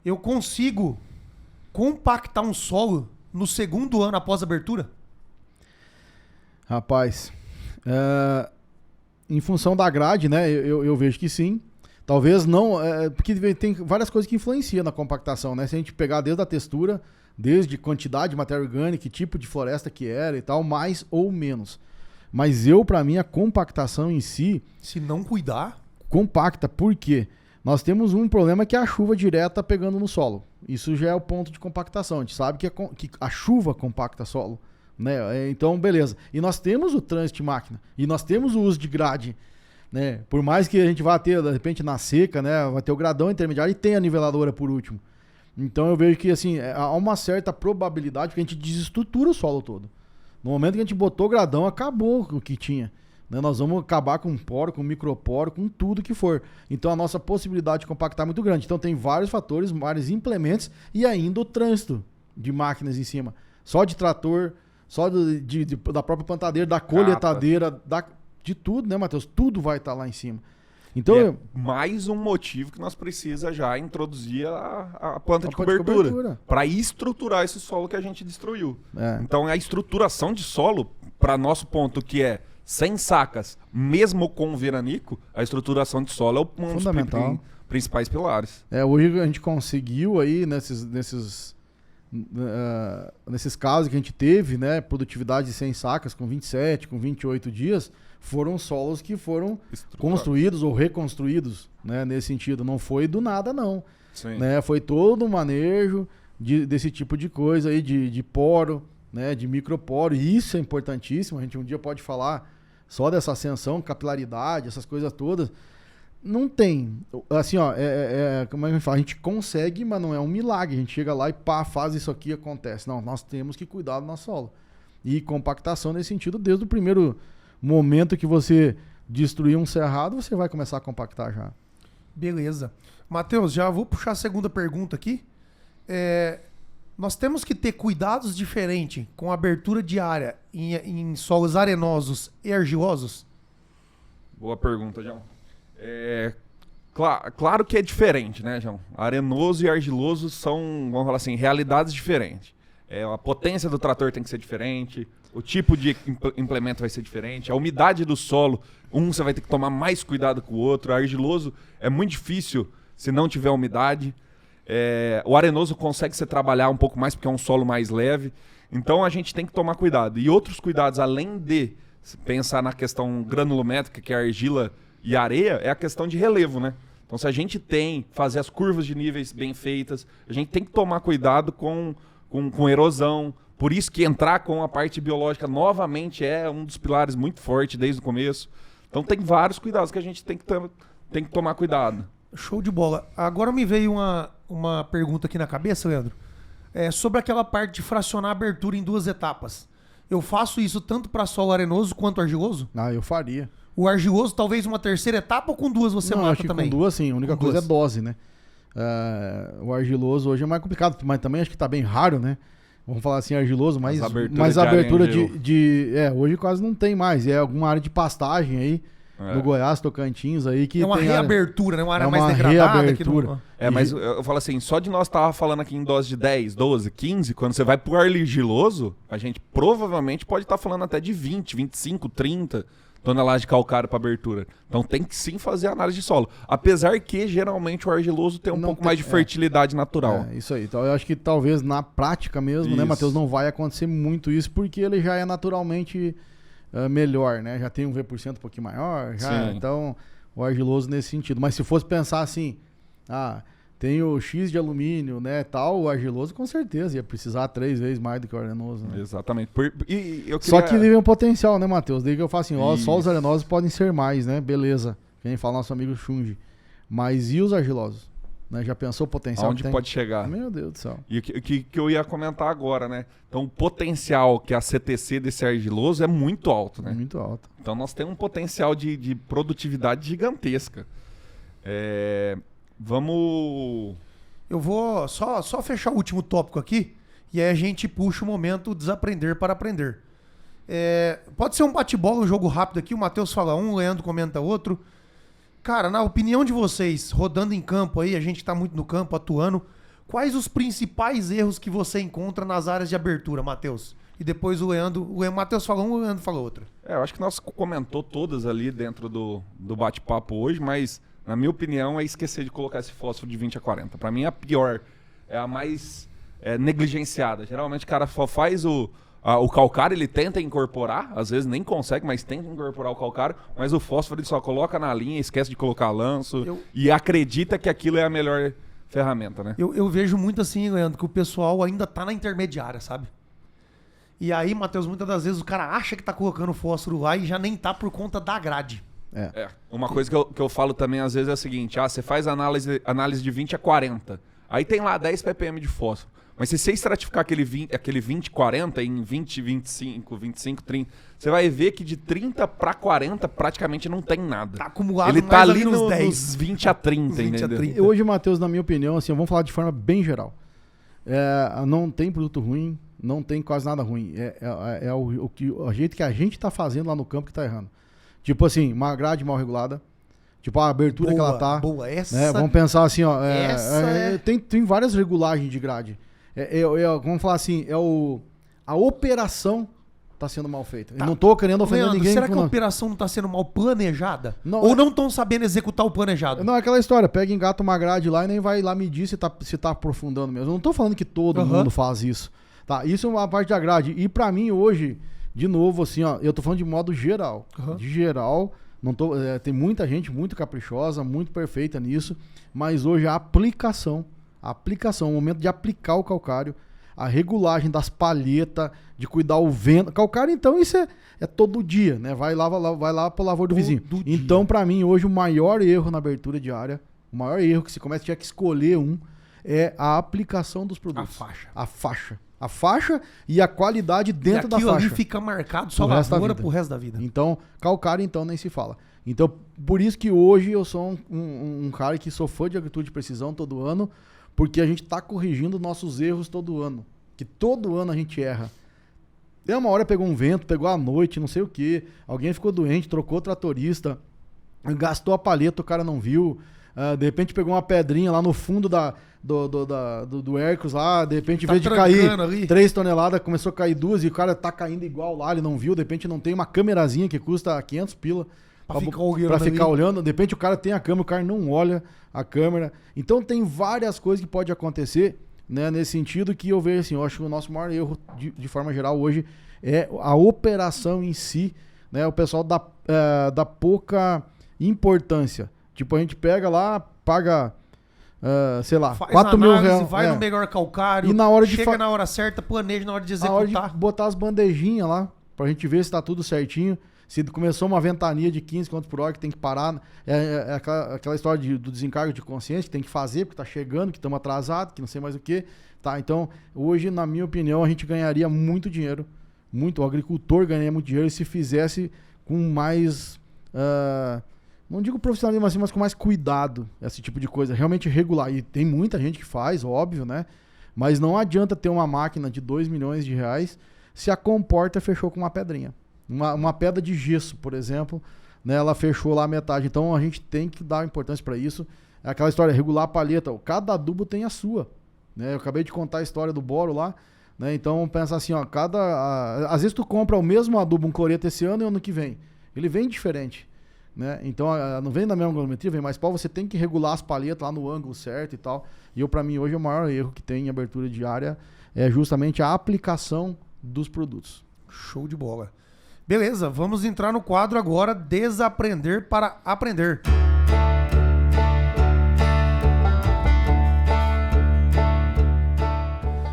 Eu consigo compactar um solo no segundo ano após a abertura? Rapaz, em função da grade, né, eu vejo que sim. Talvez não, porque tem várias coisas que influenciam na compactação, né? Se a gente pegar desde a textura, desde quantidade de matéria orgânica, que tipo de floresta que era e tal, mais ou menos. Mas pra mim, a compactação em si... Se não cuidar... Compacta, por quê? Nós temos um problema que é a chuva direta pegando no solo. Isso já é o ponto de compactação. A gente sabe que a chuva compacta solo, né? Então, beleza. E nós temos o trânsito de máquina. E nós temos o uso de grade, né? Por mais que a gente vá ter, de repente, na seca, né? Vai ter o gradão intermediário e tem a niveladora por último. Então eu vejo que, assim, há uma certa probabilidade que a gente desestrutura o solo todo. No momento que a gente botou o gradão, acabou o que tinha. Né? Nós vamos acabar com poro, com microporo, com tudo que for. Então a nossa possibilidade de compactar é muito grande. Então tem vários fatores, vários implementos e ainda o trânsito de máquinas em cima. Só de trator, só da própria plantadeira, da colheitadeira, de tudo, né, Matheus? Tudo vai estar lá em cima. Então, é mais um motivo que nós precisamos já introduzir a planta de cobertura para estruturar esse solo que a gente destruiu. Então a estruturação de solo, para nosso ponto que é sem sacas, mesmo com veranico, a estruturação de solo é um dos principais pilares. Hoje a gente conseguiu aí nesses casos que a gente teve, né, produtividade de 100 sacas com 27, com 28 dias, foram solos que foram construídos ou reconstruídos, né, nesse sentido. Não foi do nada, não. Né, foi todo um manejo desse tipo de coisa aí, de poro, né, de microporo. E isso é importantíssimo. A gente um dia pode falar só dessa ascensão, capilaridade, essas coisas todas. Não tem. Assim, ó, como é que a gente fala? A gente consegue, mas não é um milagre. A gente chega lá e pá, faz isso aqui e acontece. Não, nós temos que cuidar do nosso solo. E compactação nesse sentido, desde o primeiro momento que você destruir um cerrado, você vai começar a compactar já. Beleza. Matheus, já vou puxar a segunda pergunta aqui. Nós temos que ter cuidados diferentes com a abertura de área em solos arenosos e argilosos? Boa pergunta, João. Claro que é diferente, né, João? Arenoso e argiloso são, vamos falar assim, realidades diferentes. A potência do trator tem que ser diferente, o tipo de implemento vai ser diferente, a umidade do solo, você vai ter que tomar mais cuidado com o outro. O argiloso é muito difícil se não tiver umidade. O arenoso consegue se trabalhar um pouco mais porque é um solo mais leve. Então a gente tem que tomar cuidado. E outros cuidados, além de pensar na questão granulométrica, que é a argila e a areia, é a questão de relevo, né? Então se a gente fazer as curvas de níveis bem feitas, a gente tem que tomar cuidado com erosão. Por isso que entrar com a parte biológica novamente é um dos pilares muito forte desde o começo. Então tem vários cuidados que a gente tem que tomar cuidado. Show de bola. Agora me veio uma pergunta aqui na cabeça, Leandro. Sobre aquela parte de fracionar a abertura em 2 etapas. Eu faço isso tanto para solo arenoso quanto argiloso? Eu faria. O argiloso, talvez uma terceira etapa ou com 2 você mata acho que também? Com 2, sim. A única coisa é dose, né? O argiloso hoje é mais complicado, mas também acho que tá bem raro, né? Vamos falar assim, argiloso, mas a abertura hoje quase não tem mais. É alguma área de pastagem aí, no Goiás, Tocantins aí, que é uma tem reabertura, né? Uma área mais degradada. Reabertura. Mas eu falo assim, só de nós tava falando aqui em dose de 10, 12, 15, quando você vai pro argiloso, a gente provavelmente pode estar falando até de 20, 25, 30 toneladas de calcário para abertura. Então tem que sim fazer análise de solo. Apesar que geralmente o argiloso tem um pouco mais de fertilidade natural. Isso aí. Então eu acho que talvez na prática mesmo, né, Matheus, não vai acontecer muito isso, porque ele já é naturalmente melhor, né? Já tem um V% um pouquinho maior, então o argiloso nesse sentido. Mas se fosse pensar assim, tem o X de alumínio, né, tal, o argiloso com certeza ia precisar 3 vezes mais do que o arenoso. Né? Exatamente. Só que ele tem um potencial, né, Matheus? Daí que eu falo assim, só os arenosos podem ser mais, né? Beleza. Quem fala nosso amigo Xungi. Mas e os argilosos? Né? Já pensou o potencial Onde pode chegar? Meu Deus do céu. E o que eu ia comentar agora, né? Então o potencial que a CTC desse argiloso é muito alto, né? Muito alto. Então nós temos um potencial de produtividade gigantesca. Vamos... Eu vou só fechar o último tópico aqui e aí a gente puxa o momento desaprender para aprender. Pode ser um bate-bola, um jogo rápido aqui. O Matheus fala um, o Leandro comenta outro. Cara, na opinião de vocês, rodando em campo aí, a gente tá muito no campo, atuando, quais os principais erros que você encontra nas áreas de abertura, Matheus? E depois o Matheus falou um, o Leandro falou outro. Eu acho que nós comentou todas ali dentro do bate-papo hoje, mas... Na minha opinião, é esquecer de colocar esse fósforo de 20 a 40. Para mim, a pior, é a mais negligenciada. Geralmente, o cara só faz o calcário, ele tenta incorporar, às vezes nem consegue, mas tenta incorporar o calcário, mas o fósforo ele só coloca na linha, esquece de colocar lanço e acredita que aquilo é a melhor ferramenta, né? Eu vejo muito assim, Leandro, que o pessoal ainda tá na intermediária, sabe? E aí, Matheus, muitas das vezes o cara acha que tá colocando fósforo lá e já nem tá por conta da grade. Uma coisa que eu falo também às vezes é a seguinte, você faz análise de 20 a 40, aí tem lá 10 ppm de fósforo, mas se você estratificar aquele 20, 40 em 20, 25, 30, você vai ver que de 30 para 40 praticamente não tem nada. Tá acumulado Ele mais tá ali ali nos nos 10. 20 a 30, 20 a entendeu? 30. E hoje, Matheus, na minha opinião, assim, vamos falar de forma bem geral. Não tem produto ruim, não tem quase nada ruim. O jeito que a gente tá fazendo lá no campo que tá errando. Tipo assim, uma grade mal regulada. Tipo, a abertura que ela tá. Boa, essa... Né? Vamos pensar assim, ó. Essa Tem várias regulagens de grade. Vamos falar assim, a operação tá sendo mal feita. Tá. Eu não tô querendo ofender Leandro, ninguém. será que a operação não tá sendo mal planejada? Não, Ou não estão sabendo executar o planejado? Não, é aquela história, pega e engata uma grade lá e nem vai lá medir se tá aprofundando mesmo. Eu não tô falando que todo mundo faz isso. Tá, isso é uma parte da grade. E pra mim hoje, de novo, assim, ó, eu tô falando de modo geral. De geral, não tô, tem muita gente muito caprichosa, muito perfeita nisso, mas hoje a aplicação, o momento de aplicar o calcário, a regulagem das palhetas, de cuidar o vento. Calcário, então, isso é todo dia, né? Vai lá pro lavor do vizinho. Então, pra mim, hoje, o maior erro na abertura de área, o maior erro que se começa, tinha que escolher é a aplicação dos produtos. A faixa e a qualidade dentro da faixa. E aquilo ali fica marcado só lavoura pro resto da vida. Então, calcário, então, nem se fala. Então, por isso que hoje eu sou um cara que sou fã de agricultura de precisão todo ano, porque a gente tá corrigindo nossos erros todo ano. Que todo ano a gente erra. Uma hora pegou um vento, pegou a noite, não sei o quê. Alguém ficou doente, trocou o tratorista, gastou a palheta, o cara não viu. De repente pegou uma pedrinha lá no fundo do Hércules lá, de repente, em vez de cair ali 3 toneladas, começou a cair 2 e o cara tá caindo igual lá, ele não viu, de repente não tem uma câmerazinha que custa 500 pila pra ficar olhando, de repente o cara tem a câmera, o cara não olha a câmera. Então tem várias coisas que pode acontecer, né, nesse sentido que eu vejo assim, eu acho que o nosso maior erro de forma geral hoje é a operação em si, né, o pessoal dá pouca importância. Tipo, a gente pega lá, paga, sei lá, faz 4 mil reais. Vai no melhor calcário, e na hora de chega na hora certa, planeja na hora de executar. Na hora de botar as bandejinhas lá, pra gente ver se tá tudo certinho. Se começou uma ventania de 15 km por hora que tem que parar, aquela história do desencargo de consciência que tem que fazer, porque tá chegando, que estamos atrasados, que não sei mais o que. Tá? Então, hoje, na minha opinião, a gente ganharia muito dinheiro, o agricultor ganharia muito dinheiro se fizesse com mais... não digo profissionalismo assim, mas com mais cuidado, esse tipo de coisa, realmente regular. E tem muita gente que faz, óbvio, né? Mas não adianta ter uma máquina de 2 milhões de reais se a comporta fechou com uma pedrinha. Uma pedra de gesso, por exemplo, né? Ela fechou lá a metade. Então a gente tem que dar importância para isso. É aquela história, regular a palheta. Cada adubo tem a sua, né? Eu acabei de contar a história do boro lá, né? Então pensa assim, ó, às vezes tu compra o mesmo adubo, um cloreto esse ano e ano que vem. Ele vem diferente. Né? Então, não vem da mesma granulometria, vem mais pau, você tem que regular as palhetas lá no ângulo certo e tal. E pra mim, hoje, o maior erro que tem em abertura de área é justamente a aplicação dos produtos. Show de bola. Beleza, vamos entrar no quadro agora, Desaprender para Aprender.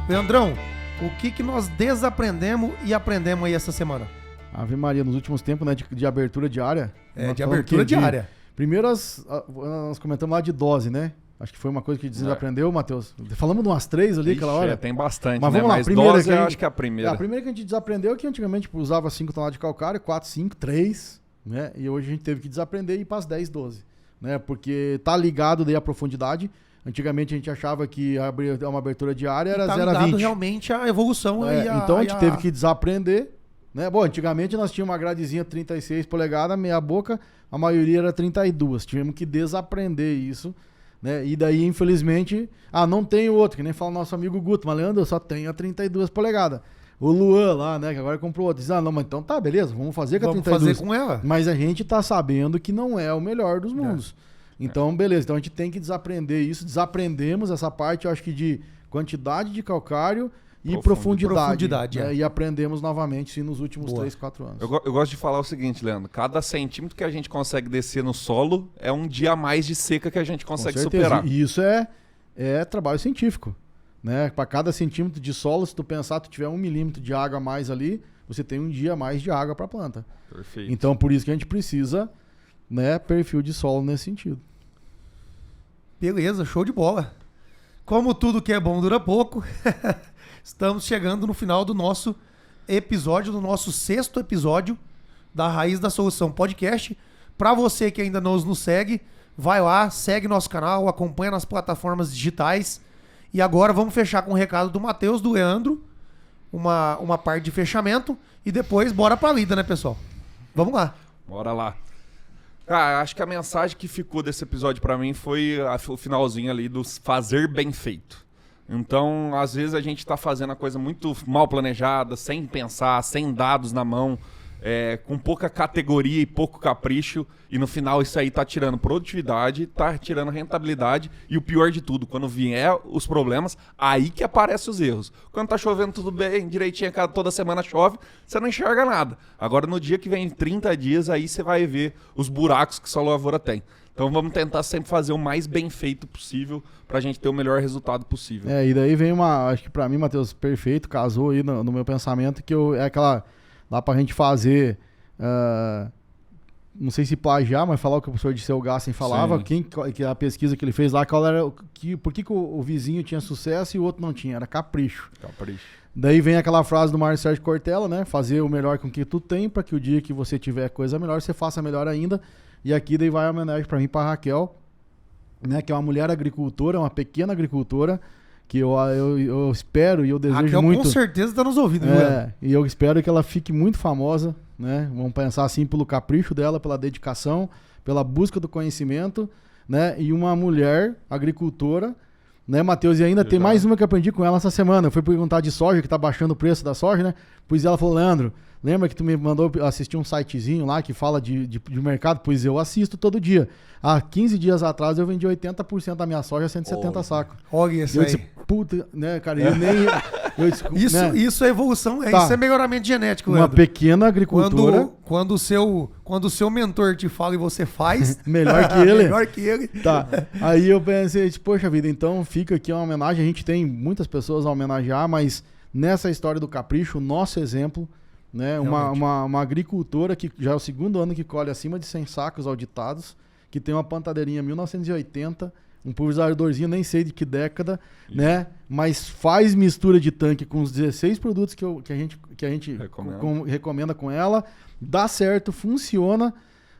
Leandrão, o que nós desaprendemos e aprendemos aí essa semana? Ave Maria, nos últimos tempos, né, de abertura de área. De abertura de área. Primeiro, nós comentamos lá de dose, né? Acho que foi uma coisa que desaprendeu, Matheus. Falamos de umas 3 ali, aquela hora. Tem bastante, mas né? Vamos lá, Mas primeira dose, eu acho que é a primeira. A primeira que a gente desaprendeu é que antigamente usava 5 toneladas de calcário, 4, 5, 3, né? E hoje a gente teve que desaprender e ir para as 10, 12, né? Porque tá ligado daí a profundidade. Antigamente a gente achava que uma abertura de área era 0 a 20. Realmente a evolução então a gente teve que desaprender, né? Bom, antigamente nós tínhamos uma gradezinha 36 polegadas, meia boca, a maioria era 32. Tivemos que desaprender isso, né? E daí, infelizmente, não tem outro, que nem fala o nosso amigo Guto, mas Leandro, eu só tenho a 32 polegadas. O Luan lá, né, que agora comprou outro, diz, não, mas então tá, beleza, vamos fazer com a 32. Vamos fazer com ela. Mas a gente tá sabendo que não é o melhor dos mundos. Então, beleza, então a gente tem que desaprender isso, desaprendemos essa parte, eu acho que de quantidade de calcário e profundidade né? E aprendemos novamente sim, nos últimos 3, 4 anos. Eu gosto de falar o seguinte, Leandro, cada centímetro que a gente consegue descer no solo é um dia a mais de seca que a gente consegue superar. E isso é trabalho científico. né? Para cada centímetro de solo, se tu pensar, tu tiver 1 milímetro de água a mais ali, você tem um dia a mais de água para a planta. Perfeito. Então, por isso que a gente precisa, né, perfil de solo nesse sentido. Beleza, show de bola. Como tudo que é bom dura pouco, estamos chegando no final do nosso episódio, do nosso 6º episódio da Raiz da Solução Podcast. Para você que ainda não nos segue, vai lá, segue nosso canal, acompanha nas plataformas digitais. E agora vamos fechar com o recado do Matheus, do Leandro, uma parte de fechamento, e depois bora pra lida, né, pessoal? Vamos lá. Bora lá. Cara, acho que a mensagem que ficou desse episódio pra mim foi o finalzinho ali do fazer bem feito. Então, às vezes a gente tá fazendo a coisa muito mal planejada, sem pensar, sem dados na mão, com pouca categoria e pouco capricho, e no final isso aí tá tirando produtividade, tá tirando rentabilidade, e o pior de tudo, quando vier os problemas, aí que aparecem os erros. Quando tá chovendo tudo bem, direitinho, toda semana chove, você não enxerga nada. Agora no dia que vem 30 dias, aí você vai ver os buracos que sua lavoura tem. Então vamos tentar sempre fazer o mais bem feito possível pra gente ter o melhor resultado possível. E daí vem acho que pra mim, Matheus, perfeito, casou aí no meu pensamento, que é aquela... Dá pra gente fazer, não sei se plagiar, mas falar o que o professor Disseu Gassen falava, que a pesquisa que ele fez lá, qual era, por que o vizinho tinha sucesso e o outro não tinha, era capricho. Capricho. Daí vem aquela frase do Mário Sérgio Cortella, né? Fazer o melhor com o que tu tem, para que o dia que você tiver coisa melhor, você faça melhor ainda. E aqui daí vai a homenagem pra mim, pra Raquel, né? Que é uma mulher agricultora, uma pequena agricultora, que eu espero e eu desejo Raquel, muito... com certeza tá nos ouvindo, né? E eu espero que ela fique muito famosa, né? Vamos pensar assim pelo capricho dela, pela dedicação, pela busca do conhecimento, né? E uma mulher agricultora, né, Matheus? E ainda tem mais uma que eu aprendi com ela essa semana. Eu fui perguntar de soja, que tá baixando o preço da soja, né? Pois ela falou, Leandro, lembra que tu me mandou assistir um sitezinho lá que fala de mercado? Pois eu assisto todo dia. Há 15 dias atrás eu vendi 80% da minha soja a 170 sacos. Olha isso eu aí. disse, puta, né, cara? Eu nem... Isso é evolução, isso é melhoramento genético, Uma Leandro. pequena agricultura. Quando o seu mentor te fala e você faz... melhor que ele. Melhor que ele. Tá. Aí eu pensei, poxa vida, então fica aqui uma homenagem. A gente tem muitas pessoas a homenagear, mas nessa história do capricho, o nosso exemplo, né? Uma agricultora que já é o 2º ano que colhe acima de 100 sacos auditados, que tem uma plantadeirinha 1980, um pulverizadorzinho, nem sei de que década, né? Mas faz mistura de tanque com os 16 produtos que a gente recomenda com ela, dá certo, funciona,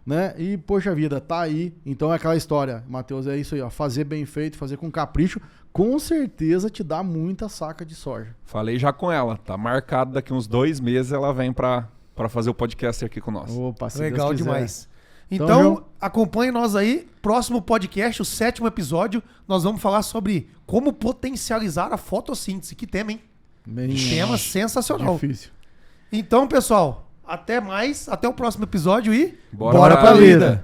né? E, poxa vida, tá aí. Então é aquela história, Matheus, é isso aí, ó. Fazer bem feito, fazer com capricho, com certeza te dá muita saca de soja. Falei já com ela, tá marcado daqui uns 2 meses ela vem pra fazer o podcast aqui com nós. Opa, se legal Deus quiser. demais. Então, acompanhe nós aí. Próximo podcast, o 7º episódio, nós vamos falar sobre como potencializar a fotossíntese. Que tema, hein? Tema sensacional. Difícil. Então, pessoal, até mais. Até o próximo episódio e... Bora pra lida!